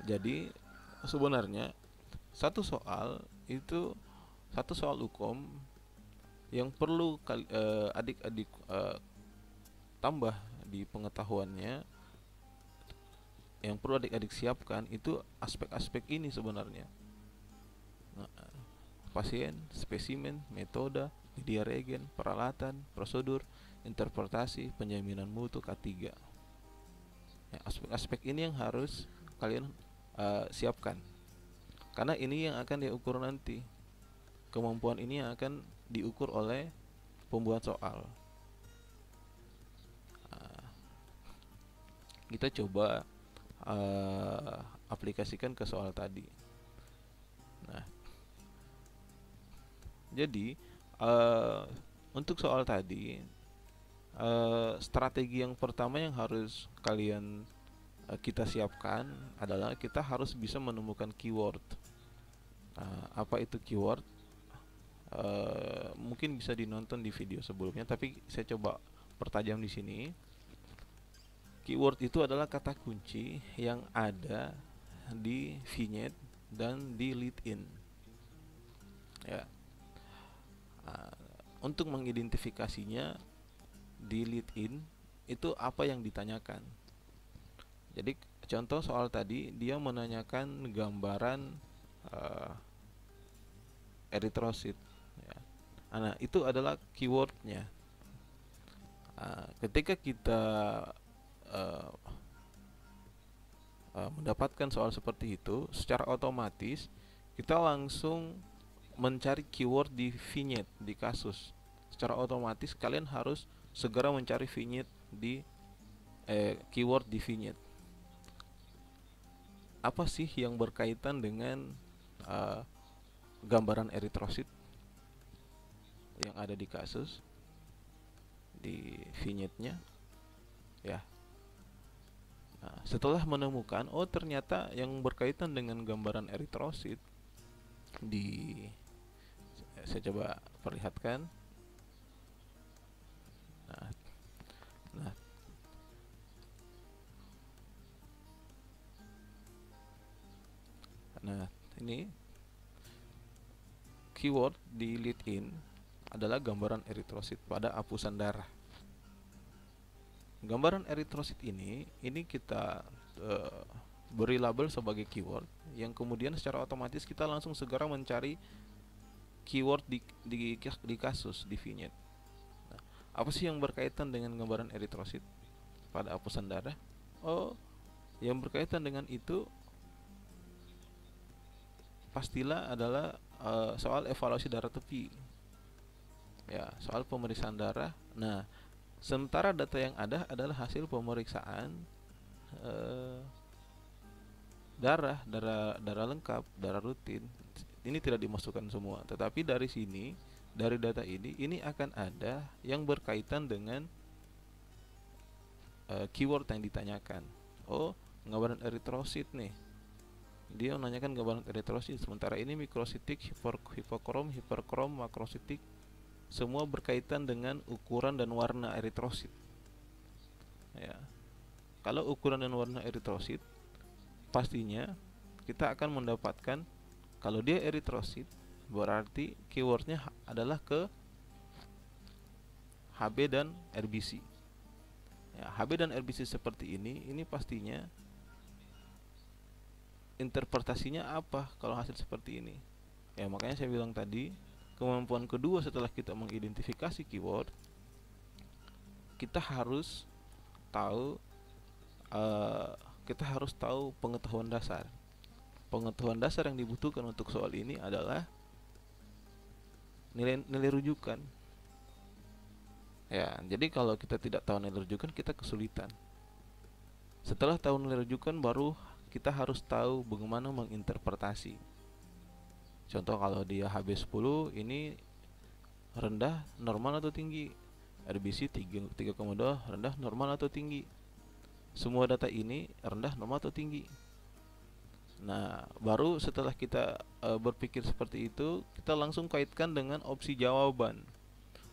jadi sebenarnya satu soal hukum yang perlu adik-adik tambah di pengetahuannya, yang perlu adik-adik siapkan itu aspek-aspek ini sebenarnya. Nah, pasien, spesimen, metode, media regen, peralatan, prosedur, interpretasi, penjaminan mutu K3. Ya, aspek-aspek ini yang harus kalian siapkan, karena ini yang akan diukur nanti. Kemampuan ini yang akan diukur oleh pembuat soal. Kita coba aplikasikan ke soal tadi. Nah, jadi untuk soal tadi, strategi yang pertama yang harus kalian kita siapkan adalah kita harus bisa menemukan keyword. Apa itu keyword? Mungkin bisa dinonton di video sebelumnya, tapi saya coba pertajam di sini. Keyword itu adalah kata kunci yang ada di vignette dan di lead in, ya. Untuk mengidentifikasinya di lead in itu apa yang ditanyakan. Jadi contoh soal tadi dia menanyakan gambaran eritrosit, ya. Nah, itu adalah keywordnya. Ketika kita mendapatkan soal seperti itu, secara otomatis kita langsung mencari keyword di vignette, di kasus. Secara otomatis kalian harus segera mencari vignette di keyword di vignette. Apa sih yang berkaitan dengan gambaran eritrosit yang ada di kasus, di vignette-nya, ya. Nah, setelah menemukan, oh ternyata yang berkaitan dengan gambaran eritrosit saya coba perlihatkan. Nah, ini keyword di lead in adalah gambaran eritrosit pada apusan darah. Gambaran eritrosit ini kita beri label sebagai keyword, yang kemudian secara otomatis kita langsung segera mencari keyword di kasus, di vignette. Nah, apa sih yang berkaitan dengan gambaran eritrosit pada apusan darah? Oh, yang berkaitan dengan itu pastilah adalah soal evaluasi darah tepi, ya, soal pemeriksaan darah. Nah, sementara data yang ada adalah hasil pemeriksaan darah lengkap, darah rutin. Ini tidak dimasukkan semua, tetapi dari sini, dari data ini akan ada yang berkaitan dengan keyword yang ditanyakan. Oh, gambaran eritrosit nih, dia menanyakan gambaran eritrosit. Sementara ini mikrositik, hipokrom, hiperkrom, makrositik, semua berkaitan dengan ukuran dan warna eritrosit, ya. Kalau ukuran dan warna eritrosit, pastinya kita akan mendapatkan kalau dia eritrosit, berarti keywordnya adalah ke HB dan RBC. Ya, HB dan RBC seperti ini pastinya interpretasinya apa kalau hasil seperti ini. Ya, makanya saya bilang tadi, kemampuan kedua setelah kita mengidentifikasi keyword, kita harus tahu pengetahuan dasar. Pengetahuan dasar yang dibutuhkan untuk soal ini adalah nilai rujukan. Ya, jadi kalau kita tidak tahu nilai rujukan, kita kesulitan. Setelah tahu nilai rujukan, baru kita harus tahu bagaimana menginterpretasi. Contoh, kalau dia HB10 ini rendah, normal atau tinggi? RBC 3,2 rendah, normal atau tinggi? Semua data ini rendah, normal atau tinggi? Nah, baru setelah kita berpikir seperti itu, kita langsung kaitkan dengan opsi jawaban.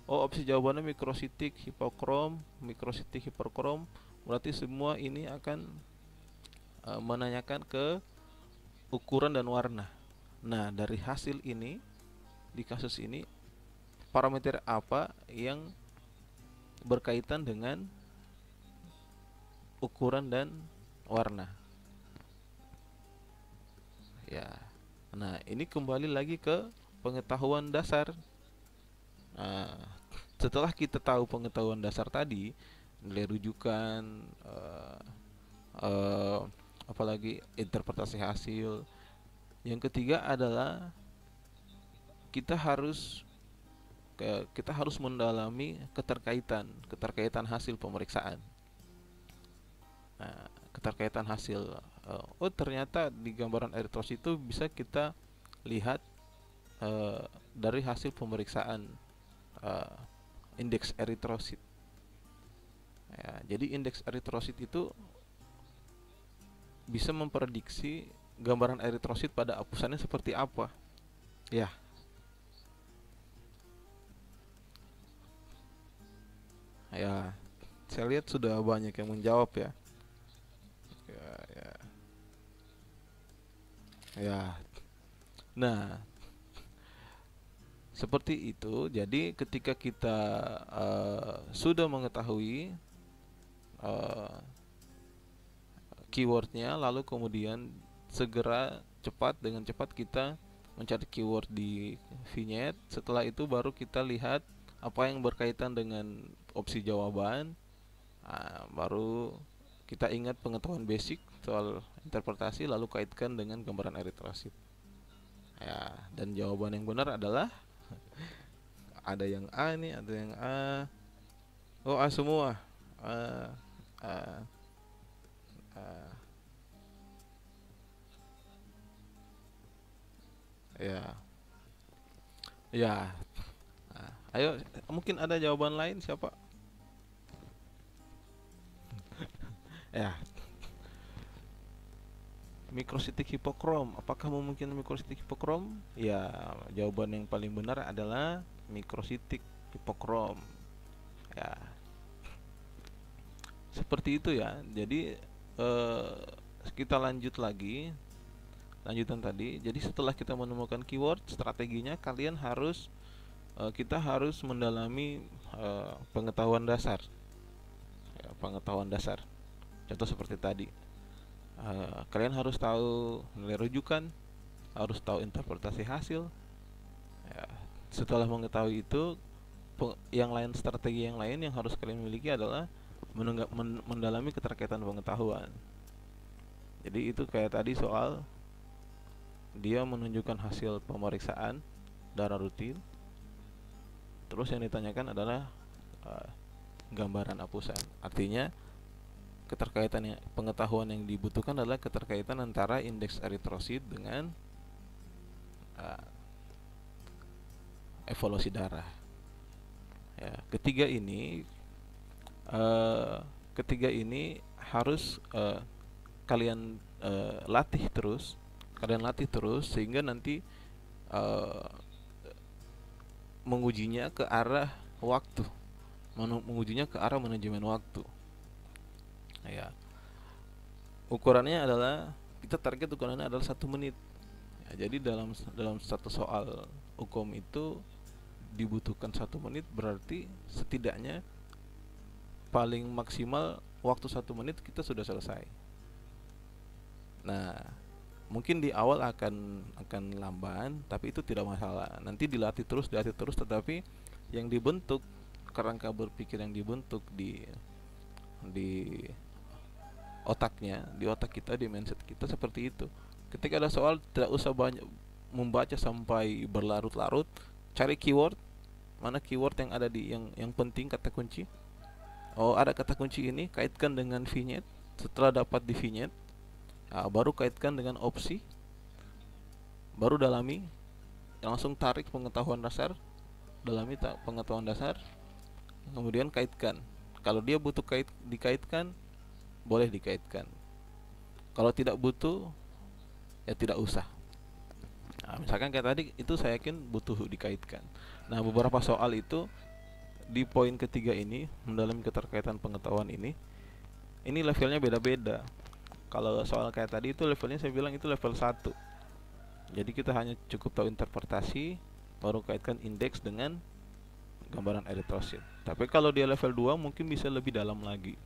Oh, opsi jawabannya mikrositik, hipokrom, mikrositik, hiperkrom. Berarti semua ini akan menanyakan ke ukuran dan warna. Nah, dari hasil ini, di kasus ini, parameter apa yang berkaitan dengan ukuran dan warna? Ya. Nah, ini kembali lagi ke pengetahuan dasar. Nah, setelah kita tahu pengetahuan dasar tadi, nilai rujukan, apalagi interpretasi hasil. Yang ketiga adalah kita harus mendalami keterkaitan hasil pemeriksaan. Nah, keterkaitan hasil, ternyata di gambaran eritrosit itu bisa kita lihat dari hasil pemeriksaan indeks eritrosit. Ya, jadi indeks eritrosit itu bisa memprediksi gambaran eritrosit pada apusannya seperti apa. Ya. Ya, saya lihat sudah banyak yang menjawab ya. Ya. Nah, seperti itu. Jadi ketika kita sudah mengetahui keywordnya, lalu kemudian dengan cepat kita mencari keyword di vignette. Setelah itu baru kita lihat apa yang berkaitan dengan opsi jawaban. Baru kita ingat pengetahuan basic soal interpretasi, lalu kaitkan dengan gambaran eritrosit. Ya, dan jawaban yang benar adalah ada yang A nih, ada yang A. Oh, A semua. Ya. Ya. Nah, ayo, mungkin ada jawaban lain, siapa? Ya. Mikrositik hipokrom. Apakah memungkinkan mikrositik hipokrom? Ya, jawaban yang paling benar adalah mikrositik hipokrom. Ya. Seperti itu ya. Jadi kita lanjut lagi. Lanjutan tadi. Jadi setelah kita menemukan keyword, strateginya kita harus mendalami pengetahuan dasar. Ya, pengetahuan dasar. Contoh seperti tadi. Kalian harus tahu nilai rujukan, harus tahu interpretasi hasil. Ya, setelah mengetahui itu, strategi yang lain yang harus kalian miliki adalah mendalami keterkaitan pengetahuan. Jadi itu kayak tadi soal dia menunjukkan hasil pemeriksaan darah rutin. Terus yang ditanyakan adalah gambaran apusan. Artinya pengetahuan yang dibutuhkan adalah keterkaitan antara indeks eritrosit dengan evaluasi darah. Ya, ketiga ini harus kalian latih terus, sehingga nanti mengujinya ke arah waktu, mengujinya ke arah manajemen waktu. Ya, ukurannya adalah kita target ukurannya adalah 1 menit. Ya, jadi dalam satu soal hukum itu dibutuhkan 1 menit, berarti setidaknya paling maksimal waktu 1 menit kita sudah selesai. Nah, mungkin di awal akan lamban, tapi itu tidak masalah. Nanti dilatih terus, tetapi yang dibentuk, kerangka berpikir yang dibentuk di otaknya, di otak kita, di mindset kita seperti itu. Ketika ada soal, tidak usah banyak membaca sampai berlarut-larut, cari keyword, mana keyword yang ada di yang penting, kata kunci. Oh, ada kata kunci ini, kaitkan dengan vignette. Setelah dapat di vignette, baru kaitkan dengan opsi, baru dalami, langsung tarik pengetahuan dasar, dalami pengetahuan dasar, kemudian kaitkan. Kalau dia butuh dikaitkan, boleh dikaitkan. Kalau tidak butuh, ya tidak usah. Nah, misalkan kayak tadi itu saya yakin butuh dikaitkan. Nah, beberapa soal itu di poin ketiga ini, mendalami keterkaitan pengetahuan ini levelnya beda-beda. Kalau soal kayak tadi itu levelnya saya bilang itu level 1. Jadi kita hanya cukup tahu interpretasi, baru kaitkan indeks dengan gambaran eritrosit. Tapi kalau dia level 2 mungkin bisa lebih dalam lagi.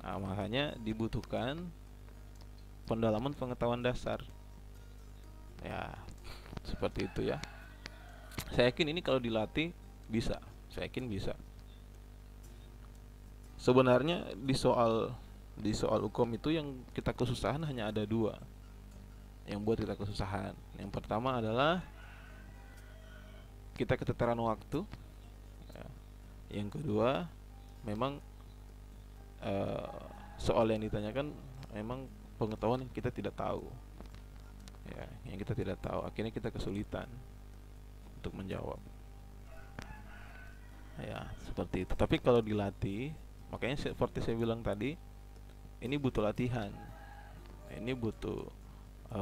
Nah, makanya dibutuhkan pendalaman pengetahuan dasar. Ya, seperti itu ya. Saya yakin ini kalau dilatih bisa. Saya yakin bisa. Sebenarnya di soal hukum itu yang kita kesusahan hanya ada 2 yang buat kita kesusahan. Yang pertama adalah kita keteteran waktu. Yang kedua, memang soal yang ditanyakan memang pengetahuan yang kita tidak tahu, ya, yang kita tidak tahu, akhirnya kita kesulitan untuk menjawab. Ya, seperti itu. Tapi kalau dilatih, makanya seperti saya bilang tadi, ini butuh latihan, ini butuh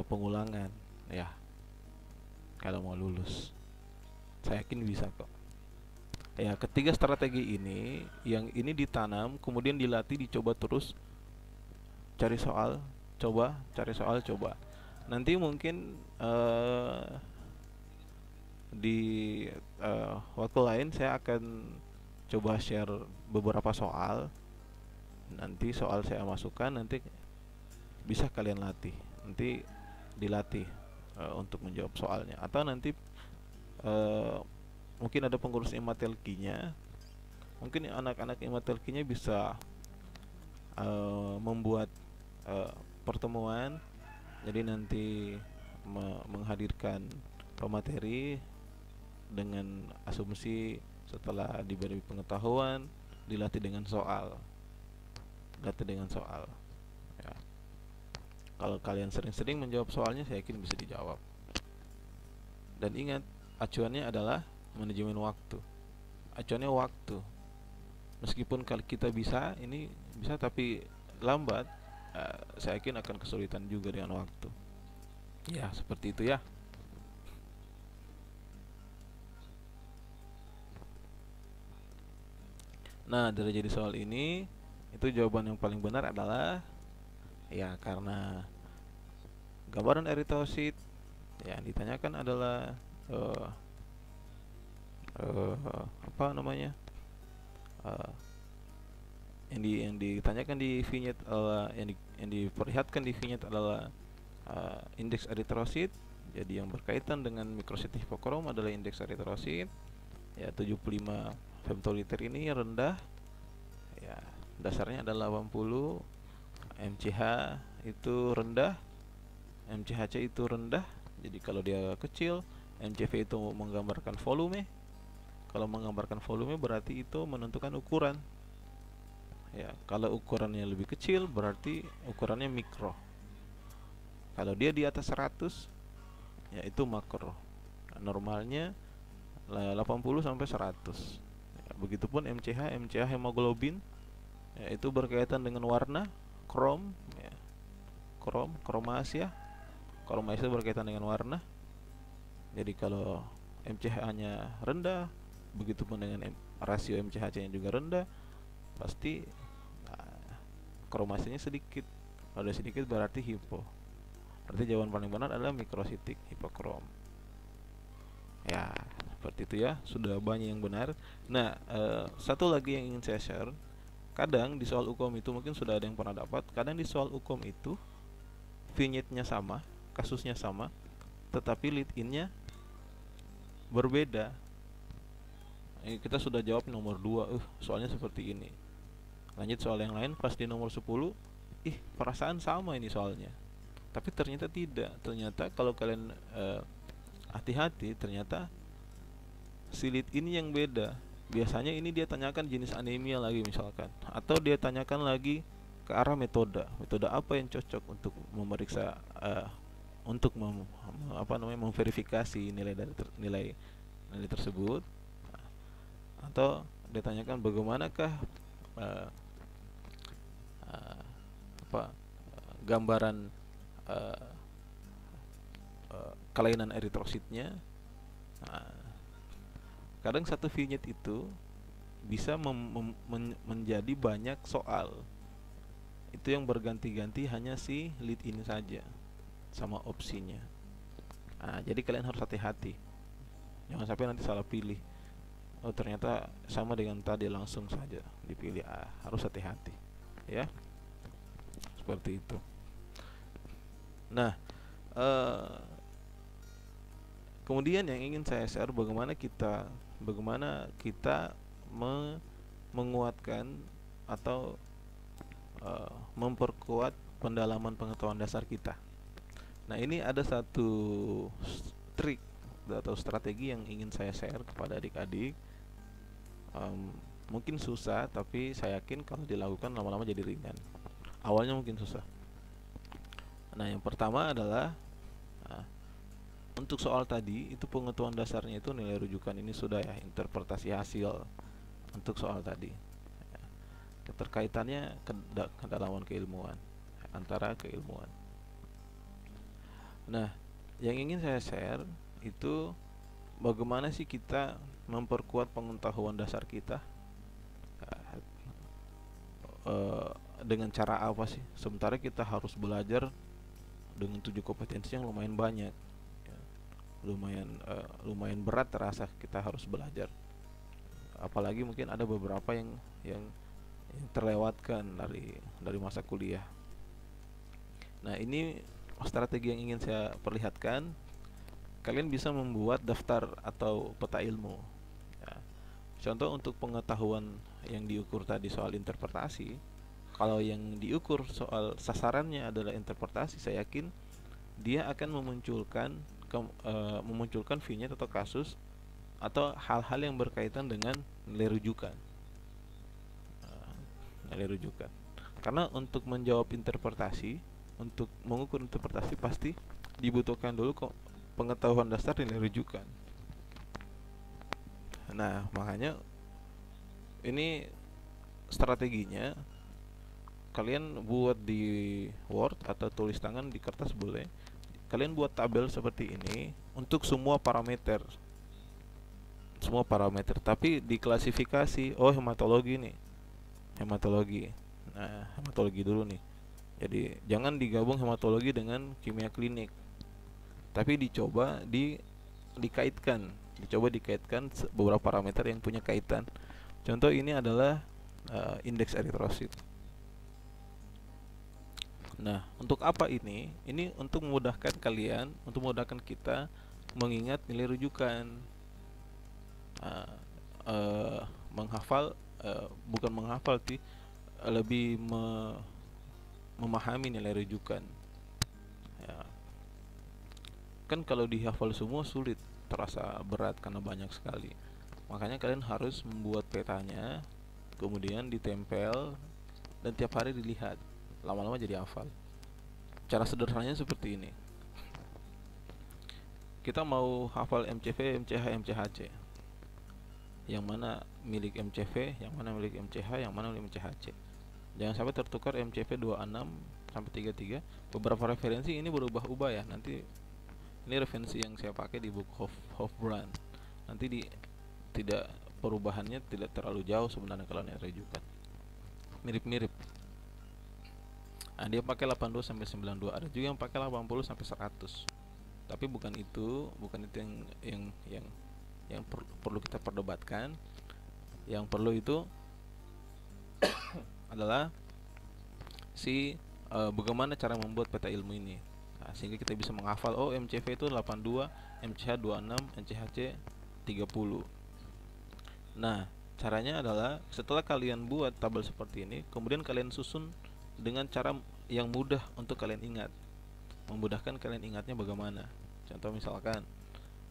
pengulangan, ya. Kalau mau lulus, saya yakin bisa kok. Ya, ketiga strategi ini, yang ini ditanam, kemudian dilatih, dicoba terus, cari soal, coba, cari soal, coba. Nanti mungkin di waktu lain saya akan coba share beberapa soal. Nanti soal saya masukkan, nanti bisa kalian latih, nanti dilatih untuk menjawab soalnya. Atau nanti mungkin ada pengurus Imatelki-nya, mungkin anak-anak Imatelki-nya bisa membuat pertemuan. Jadi nanti menghadirkan pemateri dengan asumsi setelah diberi pengetahuan, dilatih dengan soal, ya. Kalau kalian sering-sering menjawab soalnya, saya yakin bisa dijawab. Dan ingat, acuannya adalah manajemen waktu. Acuannya waktu. Meskipun kalau kita bisa, ini bisa tapi lambat, saya yakin akan kesulitan juga dengan waktu. Ya, seperti itu ya. Nah, dari jadi soal ini, itu jawaban yang paling benar adalah, ya, karena gambaran eritrosit yang ditanyakan adalah apa namanya, yang ditanyakan di vignette adalah yang diperlihatkan di vignette adalah indeks eritrosit. Jadi yang berkaitan dengan mikrosit hipokrom adalah indeks eritrosit, ya, 75 femtoliter ini rendah, ya, dasarnya adalah 80, MCH itu rendah, MCHC itu rendah. Jadi kalau dia kecil, MCV itu menggambarkan volume. Kalau menggambarkan volume berarti itu menentukan ukuran. Ya, kalau ukurannya lebih kecil berarti ukurannya mikro. Kalau dia di atas 100, ya itu makro. Normalnya 80 sampai 100. Ya, begitupun MCH hemoglobin, ya, itu berkaitan dengan warna, krom, ya. Kromasia berkaitan dengan warna. Jadi kalau MCH-nya rendah, begitupun dengan rasio MCHC-nya juga rendah, pasti kromasinya sedikit. Kalau sedikit berarti hipo. Berarti jawaban paling benar adalah mikrositik hipokrom. Ya, seperti seperti itu ya, sudah banyak yang benar. Nah, satu lagi yang ingin saya share, kadang di soal UKOM itu mungkin sudah ada yang pernah dapat, kadang di soal UKOM itu vignette-nya sama, kasusnya sama, tetapi lead in-nya berbeda. Kita sudah jawab nomor 2, soalnya seperti ini. Lanjut soal yang lain, pas di nomor 10, perasaan sama ini soalnya. Tapi ternyata tidak. Ternyata kalau kalian hati-hati, ternyata si lead ini yang beda. Biasanya ini dia tanyakan jenis anemia lagi misalkan, atau dia tanyakan lagi ke arah metode apa yang cocok untuk memeriksa, untuk memverifikasi nilai tersebut, atau dia tanyakan bagaimanakah gambaran kelainan eritrositnya. Kadang satu vignette itu bisa menjadi banyak soal. Itu yang berganti-ganti hanya si lead in saja sama opsinya. Jadi kalian harus hati-hati, jangan sampai nanti salah pilih. Ternyata sama dengan tadi, langsung saja dipilih. Harus hati-hati ya, seperti itu. Nah, kemudian yang ingin saya share, bagaimana kita menguatkan atau memperkuat pendalaman pengetahuan dasar kita. Nah, ini ada satu trik atau strategi yang ingin saya share kepada adik-adik. Mungkin susah, tapi saya yakin kalau dilakukan lama-lama jadi ringan. Awalnya mungkin susah. Nah, yang pertama adalah untuk soal tadi itu pengetahuan dasarnya itu nilai rujukan, ini sudah ya, interpretasi hasil untuk soal tadi. Keterkaitannya kedalaman keilmuan, antara keilmuan. Nah, yang ingin saya share itu bagaimana sih kita memperkuat pengetahuan dasar kita, dengan cara apa sih? Sementara kita harus belajar dengan 7 kompetensi yang lumayan banyak, ya. Lumayan berat terasa kita harus belajar. Apalagi mungkin ada beberapa yang terlewatkan dari masa kuliah. Nah, ini strategi yang ingin saya perlihatkan. Kalian bisa membuat daftar atau peta ilmu, ya. Contoh untuk pengetahuan yang diukur tadi soal interpretasi, kalau yang diukur soal sasarannya adalah interpretasi, saya yakin dia akan memunculkan vignette atau kasus atau hal-hal yang berkaitan dengan nilai rujukan. Karena untuk menjawab interpretasi, untuk mengukur interpretasi, pasti dibutuhkan dulu pengetahuan dasar nilai rujukan. Nah, makanya ini strateginya, kalian buat di Word atau tulis tangan di kertas boleh. Kalian buat tabel seperti ini untuk semua parameter, tapi diklasifikasi. Hematologi nih, Nah, hematologi dulu nih. Jadi jangan digabung hematologi dengan kimia klinik, tapi dicoba dikaitkan beberapa parameter yang punya kaitan. Contoh ini adalah indeks eritrosit. Nah, untuk apa ini? Ini untuk memudahkan kalian, untuk memudahkan kita mengingat nilai rujukan, menghafal, bukan menghafal sih, lebih memahami nilai rujukan, ya. Kan kalau dihafal semua sulit, terasa berat karena banyak sekali. Makanya kalian harus membuat petanya, kemudian ditempel, dan tiap hari dilihat. Lama-lama jadi hafal. Cara sederhananya seperti ini. Kita mau hafal MCV, MCH, MCHC. Yang mana milik MCV, yang mana milik MCH, yang mana milik MCHC. Jangan sampai tertukar MCV 26 sampai 33. Beberapa referensi ini berubah-ubah ya. Nanti ini referensi yang saya pakai di buku Hofbrand. Nanti tidak, perubahannya tidak terlalu jauh sebenarnya kalau nilai rujukan. Mirip-mirip. Nah, dia pakai 82 sampai 92. Ada juga yang pakai 80 sampai 100. Tapi bukan itu yang yang perlu kita perdebatkan. Yang perlu itu adalah bagaimana cara membuat peta ilmu ini. Nah, sehingga kita bisa menghafal, oh MCV itu 82, MCH 26, MCHC 30. Nah, caranya adalah setelah kalian buat tabel seperti ini, kemudian kalian susun dengan cara yang mudah untuk kalian ingat. Memudahkan kalian ingatnya bagaimana? Contoh misalkan,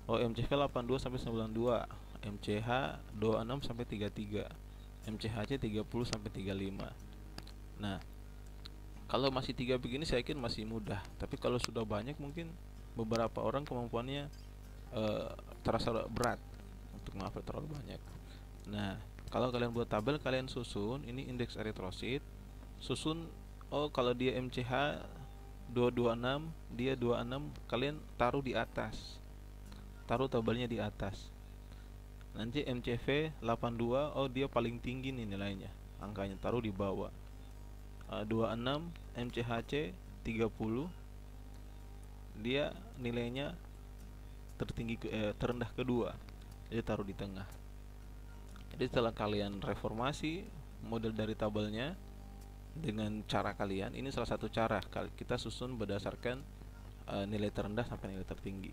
oh MCV 82 sampai 92, MCH 26 sampai 33, MCHC 30 sampai 35. Nah, kalau masih 3 begini saya yakin masih mudah. Tapi kalau sudah banyak mungkin beberapa orang kemampuannya terasa berat untuk menghafal terlalu banyak. Nah, kalau kalian buat tabel, kalian susun ini indeks eritrosit, susun, oh kalau dia MCH 226, dia 26, kalian taruh di atas, taruh tabelnya di atas. Nanti MCV 82, oh dia paling tinggi nih nilainya, angkanya taruh di bawah. 26 MCHC 30, dia nilainya terendah kedua, jadi taruh di tengah. Jadi setelah kalian reformasi model dari tabelnya dengan cara kalian, ini salah satu cara kita susun berdasarkan nilai terendah sampai nilai tertinggi.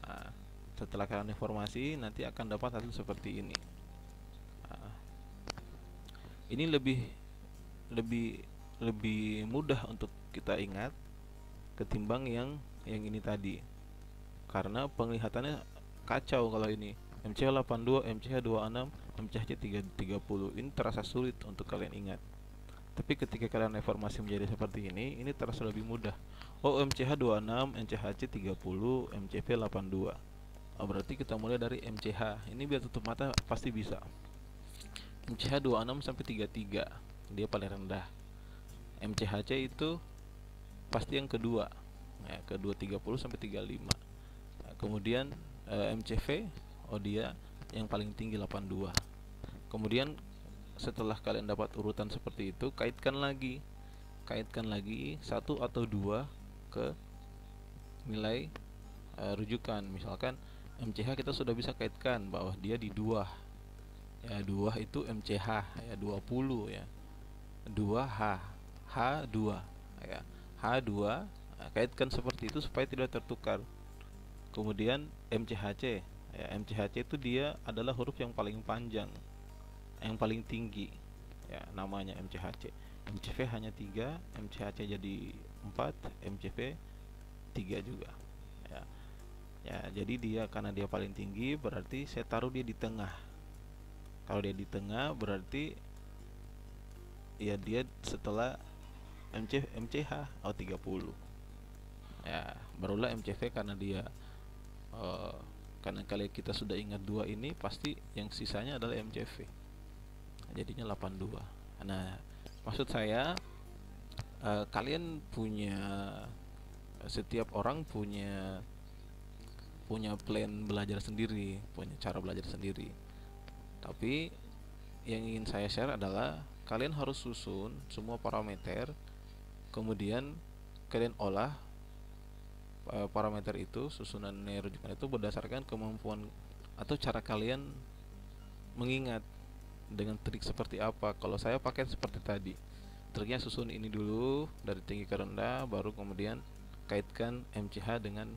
Nah, setelah kalian reformasi nanti akan dapat hasil seperti ini. Nah, ini lebih mudah untuk kita ingat ketimbang yang ini tadi, karena penglihatannya kacau. Kalau ini MCH 82, MCH 26, MCH 30, ini terasa sulit untuk kalian ingat. Tapi ketika kalian reformasi menjadi seperti ini terasa lebih mudah. Oh MCH 26, MCHC 30, MCV 82. Oh, berarti kita mulai dari MCH. Ini biar tutup mata pasti bisa. MCH 26 sampai 33, dia paling rendah. MCHC itu pasti yang kedua, ya, kedua 30 sampai 35. Nah, kemudian MCV, oh dia yang paling tinggi 82. Kemudian setelah kalian dapat urutan seperti itu, kaitkan lagi satu atau dua ke nilai rujukan. Misalkan MCH kita sudah bisa kaitkan bahwa dia di 2. Ya 2 itu MCH ya 20 ya. 2H, H2 ya. H2, nah, kaitkan seperti itu supaya tidak tertukar. Kemudian MCHC ya, MCHC itu dia adalah huruf yang paling panjang, yang paling tinggi ya, namanya MCHC. MCV hanya 3, MCHC jadi 4, MCV 3 juga ya. Ya, jadi dia karena dia paling tinggi berarti saya taruh dia di tengah. Kalau dia di tengah berarti ya dia setelah MCH 30. Ya, barulah MCV karena dia karena kali kita sudah ingat 2 ini pasti yang sisanya adalah MCV. Jadinya 82. Nah, maksud saya kalian punya, setiap orang punya plan belajar sendiri, punya cara belajar sendiri. Tapi yang ingin saya share adalah kalian harus susun semua parameter, kemudian kalian olah parameter itu, susunan nilai rujukan itu berdasarkan kemampuan atau cara kalian mengingat dengan trik seperti apa. Kalau saya pakai seperti tadi, triknya susun ini dulu dari tinggi ke rendah, baru kemudian kaitkan MCH dengan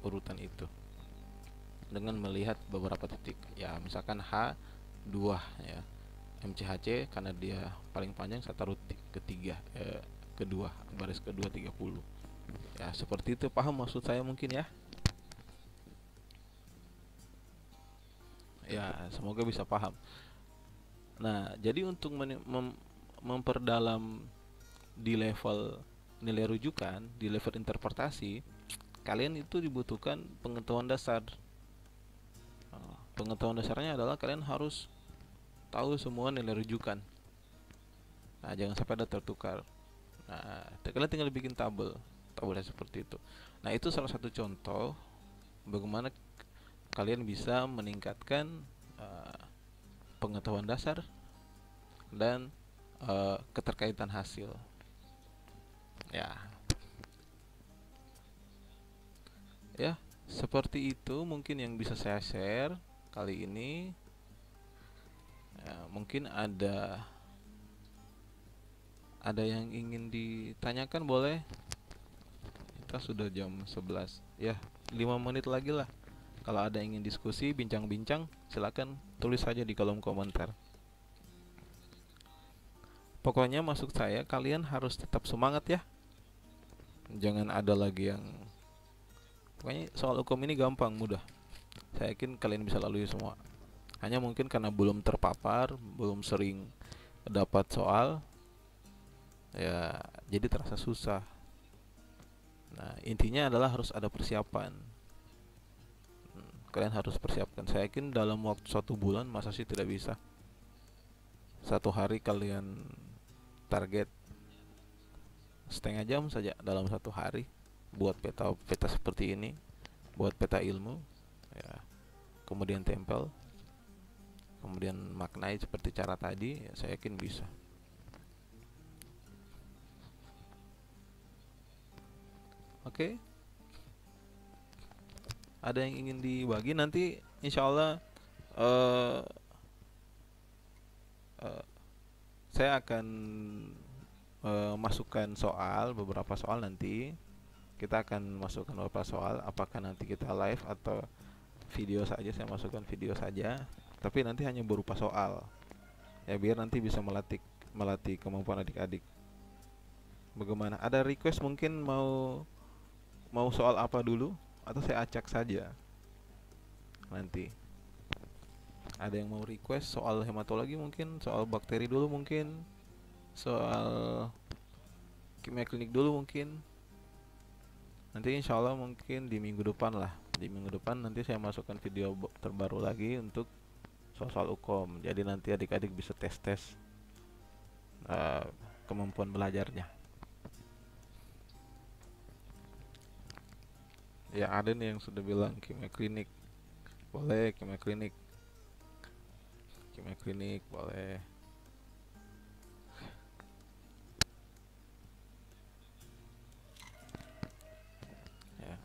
urutan itu dengan melihat beberapa titik. Ya, misalkan H2 ya. MCHC karena dia paling panjang saya taruh kedua, baris kedua 30. Ya, seperti itu. Paham maksud saya mungkin ya? Ya, semoga bisa paham. Nah, jadi untuk memperdalam di level nilai rujukan, di level interpretasi, kalian itu dibutuhkan pengetahuan dasar. Pengetahuan dasarnya adalah kalian harus tahu semua nilai rujukan. Nah, jangan sampai ada tertukar. Nah, kalian tinggal bikin tabelnya seperti itu. Nah, itu salah satu contoh bagaimana kalian bisa meningkatkan pengetahuan dasar dan keterkaitan hasil. Ya, Seperti itu mungkin yang bisa saya share kali ini. Mungkin ada yang ingin ditanyakan, boleh. Kita sudah jam 11 ya, 5 menit lagi lah. Kalau ada yang ingin diskusi, bincang-bincang, silakan tulis saja di kolom komentar. Pokoknya maksud saya, kalian harus tetap semangat ya. Jangan ada lagi yang, pokoknya soal hukum ini gampang, mudah. Saya yakin kalian bisa lalui semua. Hanya mungkin karena belum terpapar, belum sering dapat soal, ya jadi terasa susah. Nah, intinya adalah harus ada persiapan. Kalian harus persiapkan. Saya yakin dalam waktu 1 bulan, masa sih tidak bisa. 1 hari kalian target setengah jam saja dalam 1 hari buat peta seperti ini, buat peta ilmu, ya. Kemudian tempel, kemudian maknai seperti cara tadi, ya, saya yakin bisa. Oke, ada yang ingin dibagi? Nanti insya Allah saya akan masukkan beberapa soal nanti. Kita akan masukkan beberapa soal, apakah nanti kita live atau video saja. Saya masukkan video saja, tapi nanti hanya berupa soal, ya, biar nanti bisa melatih kemampuan adik-adik. Bagaimana? Ada request mungkin mau soal apa dulu, atau saya acak saja nanti? Ada yang mau request soal hematologi, mungkin soal bakteri dulu, mungkin soal kimia klinik dulu, mungkin nanti insya Allah mungkin di minggu depan lah. Di minggu depan nanti saya masukkan video terbaru lagi untuk soal UKOM. Jadi nanti adik-adik bisa tes kemampuan belajarnya. Ya, ada nih yang sudah bilang kimia klinik. Boleh kimia klinik. Kimia klinik boleh. Ya.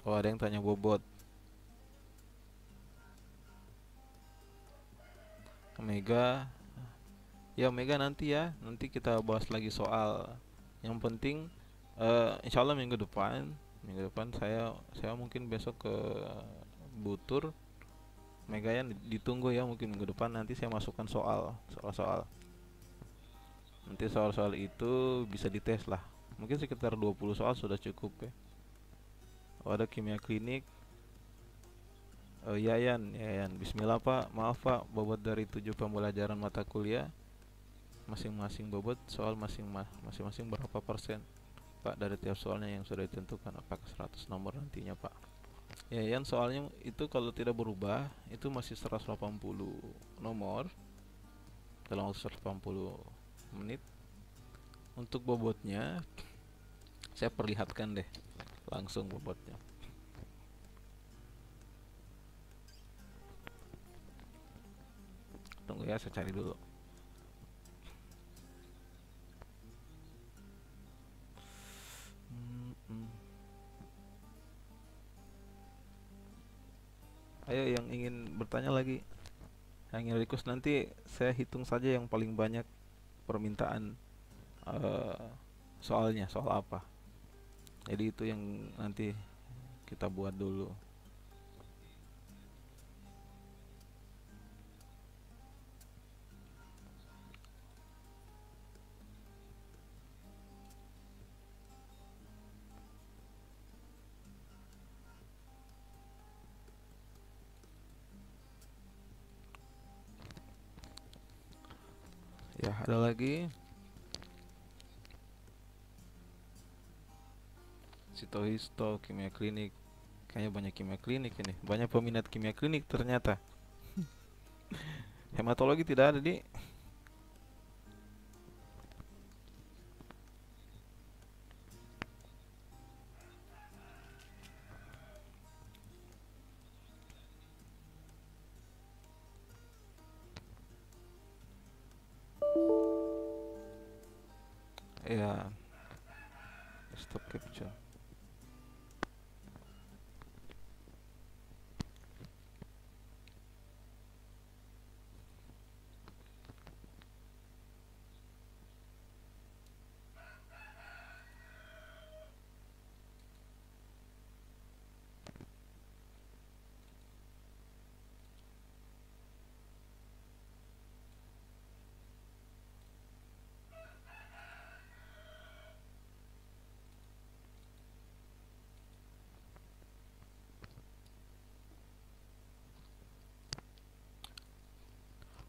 Oh, ada yang tanya bobot. Omega. Ya, Omega nanti ya. Nanti kita bahas lagi soal. Yang penting insya Allah minggu depan saya mungkin besok ke Butur. Megayan ditunggu ya, mungkin minggu depan nanti saya masukkan soal. Nanti soal-soal itu bisa dites lah. Mungkin sekitar 20 soal sudah cukup ya. Oh, ada kimia klinik. Yayan, Bismillah Pak, maaf Pak, bobot dari 7 pembelajaran mata kuliah, masing-masing bobot soal masing-masing berapa persen Pak dari tiap soalnya yang sudah ditentukan, apakah 100 nomor nantinya Pak? Ya, yang soalnya itu kalau tidak berubah itu masih 180 nomor dalam waktu 180 menit. Untuk bobotnya saya perlihatkan deh langsung bobotnya. Tunggu ya, saya cari dulu. Ayo yang ingin bertanya lagi, yang ingin request, nanti saya hitung saja yang paling banyak permintaan soalnya, soal apa. Jadi itu yang nanti kita buat dulu. Ya, ada lagi sitohisto, kimia klinik. Kayaknya banyak kimia klinik ini. Banyak peminat kimia klinik ternyata. Hematologi tidak ada, Di. Ya, stop capture.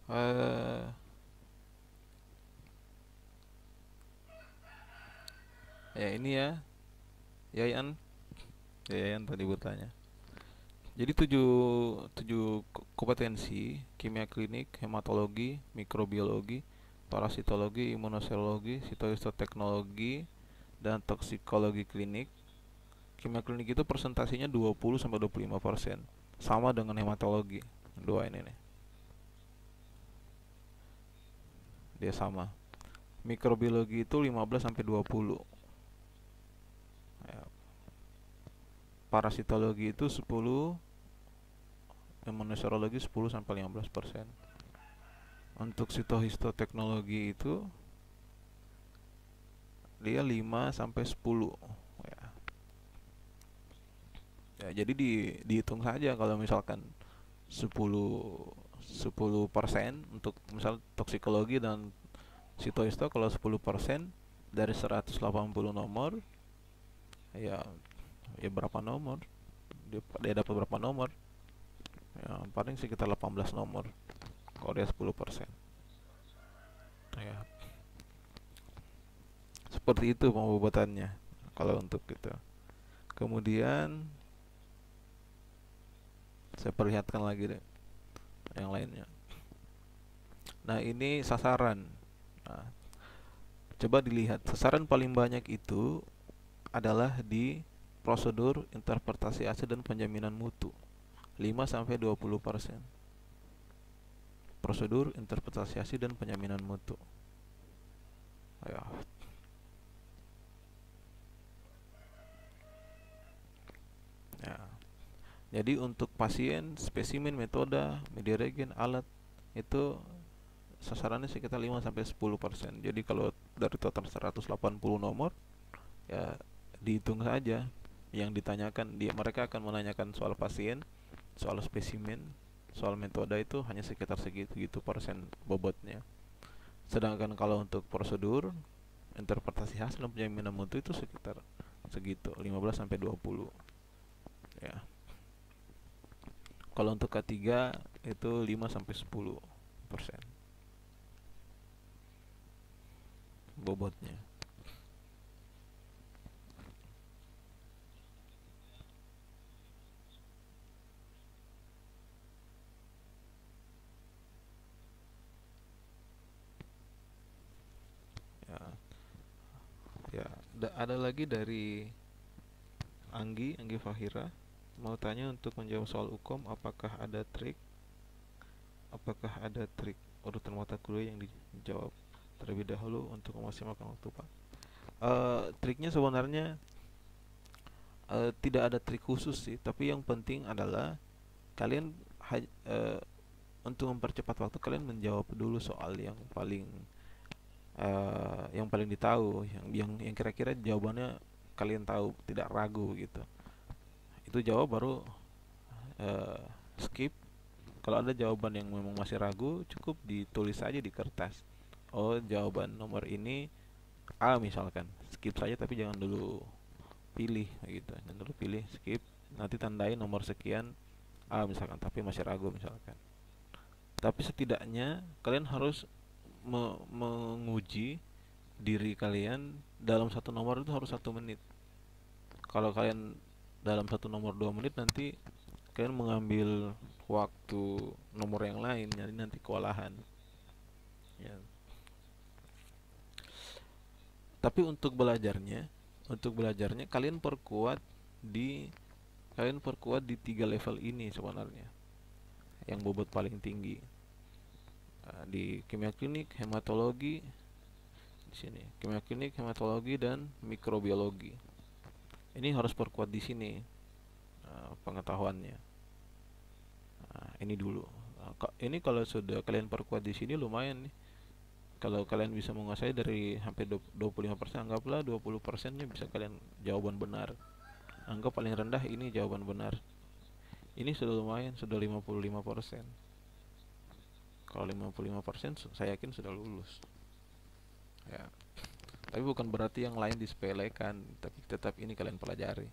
eh Ya ini ya, Yayan, Yayan tadi bertanya. Jadi tujuh tujuh kompetensi: kimia klinik, hematologi, mikrobiologi, parasitologi, imunoserologi, sitohistoteknologi, dan toksikologi klinik. Kimia klinik itu presentasinya 20-25%, sama dengan hematologi. Dua ini nih, dia sama. Mikrobiologi itu 15-20. Ya. Parasitologi itu 10, imunoserologi 10-15%. Untuk sitohistoteknologi itu dia 5-10 ya. Ya, jadi dihitung saja kalau misalkan 10% untuk misal toksikologi dan sitohisto. Kalau 10% dari 180 nomor, ya ya berapa nomor? Dia dapat berapa nomor? Ya, paling sekitar 18 nomor kalau dia 10%. Ya, seperti itu pembobotannya kalau untuk itu. Kemudian saya perlihatkan lagi deh yang lainnya. Nah, ini sasaran. Nah, coba dilihat, sasaran paling banyak itu adalah di prosedur interpretasi hasil dan penjaminan mutu, 5-20%. Prosedur interpretasi hasil dan penjaminan mutu. Ya. Ya. Jadi untuk pasien, spesimen, metode, media regen, alat itu sasarannya sekitar 5-10%. Jadi kalau dari total 180 nomor, ya dihitung saja yang ditanyakan. Mereka akan menanyakan soal pasien, soal spesimen, soal metode, itu hanya sekitar segitu persen bobotnya. Sedangkan kalau untuk prosedur interpretasi hasil dan penjaminan mutu itu sekitar segitu, 15-20 ya. Kalau untuk K3 itu 5-10% bobotnya. Ya, ya. Ada lagi dari Anggi Fahira, mau tanya, untuk menjawab soal hukum apakah ada trik urutan mata kuliah yang dijawab terlebih dahulu untuk memaksimalkan waktu, Pak? Triknya sebenarnya tidak ada trik khusus sih, tapi yang penting adalah kalian untuk mempercepat waktu, kalian menjawab dulu soal yang paling ditahu, yang kira-kira jawabannya kalian tahu, tidak ragu gitu. Itu jawab, baru skip. Kalau ada jawaban yang memang masih ragu, cukup ditulis aja di kertas. Oh, jawaban nomor ini A misalkan, skip saja tapi jangan dulu pilih gitu. Jangan dulu pilih, skip. Nanti tandai nomor sekian A misalkan, tapi masih ragu misalkan. Tapi setidaknya kalian harus menguji diri kalian dalam satu nomor itu harus 1 menit. Kalau kalian dalam satu nomor 2 menit, nanti kalian mengambil waktu nomor yang lain, jadi nanti kewalahan ya. Tapi untuk belajarnya kalian perkuat di 3 level ini sebenarnya, yang bobot paling tinggi. Di kimia klinik, hematologi, di sini. Kimia klinik, hematologi dan mikrobiologi. Ini harus perkuat di sini pengetahuannya. Nah, ini dulu. Ini kalau sudah kalian perkuat di sini lumayan nih. Kalau kalian bisa menguasai dari hampir 25%, anggaplah 20%-nya bisa kalian jawaban benar. Anggap paling rendah ini jawaban benar. Ini sudah lumayan, sudah 55%. Kalau 55% saya yakin sudah lulus. Ya. Tapi bukan berarti yang lain disepelekan, tapi tetap ini kalian pelajari.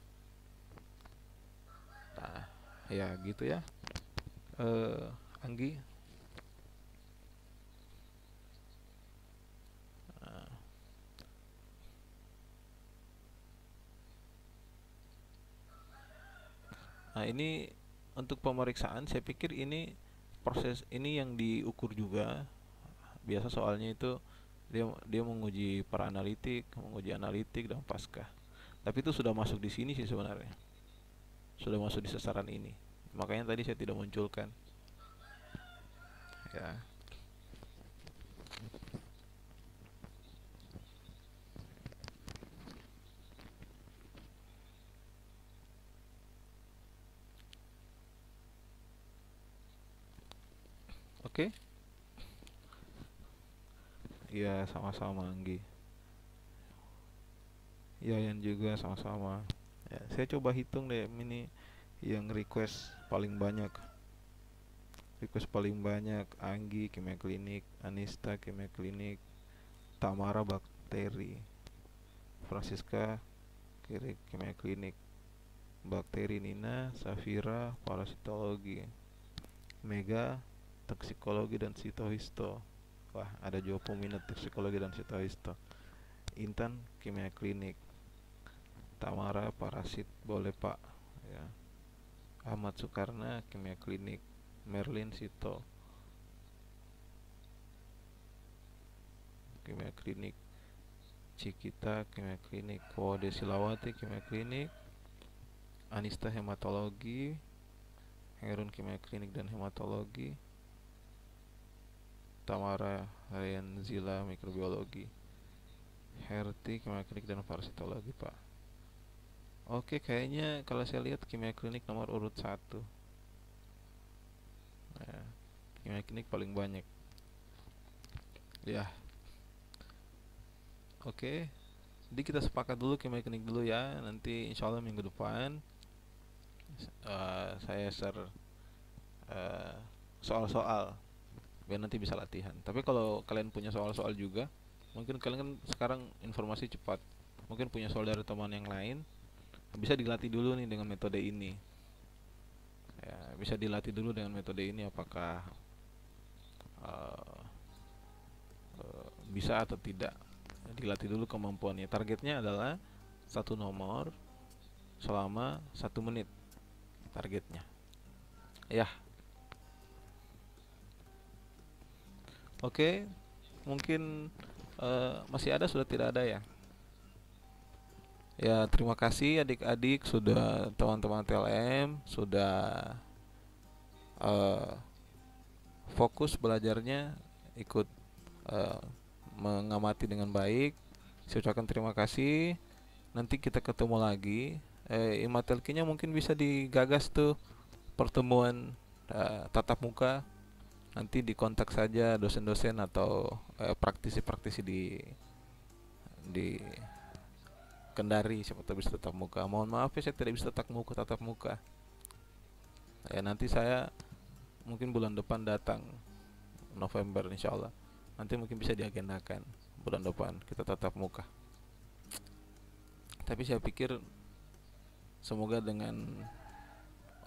Nah, ya gitu ya. Anggi. Nah, ini untuk pemeriksaan saya pikir ini proses ini yang diukur juga. Biasa soalnya itu dia menguji analitik dan pasca. Tapi itu sudah masuk di sini sih sebenarnya. Sudah masuk di sasaran ini. Makanya tadi saya tidak munculkan. Ya. Oke. Iya, sama-sama Anggi. Iya, yang juga sama-sama. Ya, saya coba hitung deh ini yang request paling banyak. Anggi kimia klinik, Anista kimia klinik, Tamara bakteri, Francisca kimia klinik, bakteri, Nina, Safira parasitologi, Mega toksikologi dan sitohisto. Wah, ada juga peminat toksikologi dan sitohisto. Intan kimia klinik, Tamara parasit boleh pak ya. Ahmad Soekarna kimia klinik, Merlin Sito kimia klinik, Cikita kimia klinik, Wode Silawati kimia klinik, Anista hematologi, Herun kimia klinik dan hematologi, Tamara Zila mikrobiologi, Herti kimia klinik dan parasitologi pak. Oke, kayaknya kalau saya lihat kimia klinik nomor urut 1. Nah, kimia klinik paling banyak. Ya. Oke. Jadi kita sepakat dulu kimia klinik dulu ya. Nanti insya Allah minggu depan saya share soal-soal biar nanti bisa latihan. Tapi kalau kalian punya soal-soal juga, mungkin kalian kan sekarang informasi cepat, mungkin punya soal dari teman yang lain, bisa dilatih dulu nih dengan metode ini ya, bisa dilatih dulu dengan metode ini apakah bisa atau tidak. Dilatih dulu kemampuannya. Targetnya adalah 1 nomor selama 1 menit targetnya ya. Oke, mungkin masih ada, sudah tidak ada ya. Ya, terima kasih adik-adik, sudah teman-teman TLM sudah fokus belajarnya, ikut mengamati dengan baik. Saya ucapkan terima kasih. Nanti kita ketemu lagi. Imatelkinya mungkin bisa digagas tuh pertemuan tatap muka. Nanti dikontak saja dosen-dosen atau praktisi-praktisi di Kendari, siapa tahu bisa tatap muka. Mohon maaf ya saya tidak bisa tatap muka. Ya, nanti saya mungkin bulan depan datang, November insyaallah. Nanti mungkin bisa diagendakan bulan depan kita tatap muka. Tapi saya pikir semoga dengan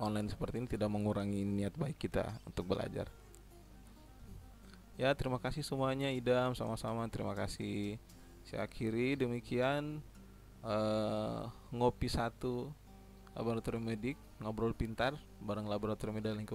online seperti ini tidak mengurangi niat baik kita untuk belajar. Ya, terima kasih semuanya. Idam, sama-sama terima kasih. Saya akhiri demikian ngopi 1 laboratorium medik, ngobrol pintar bareng laboratorium medik lingkungan.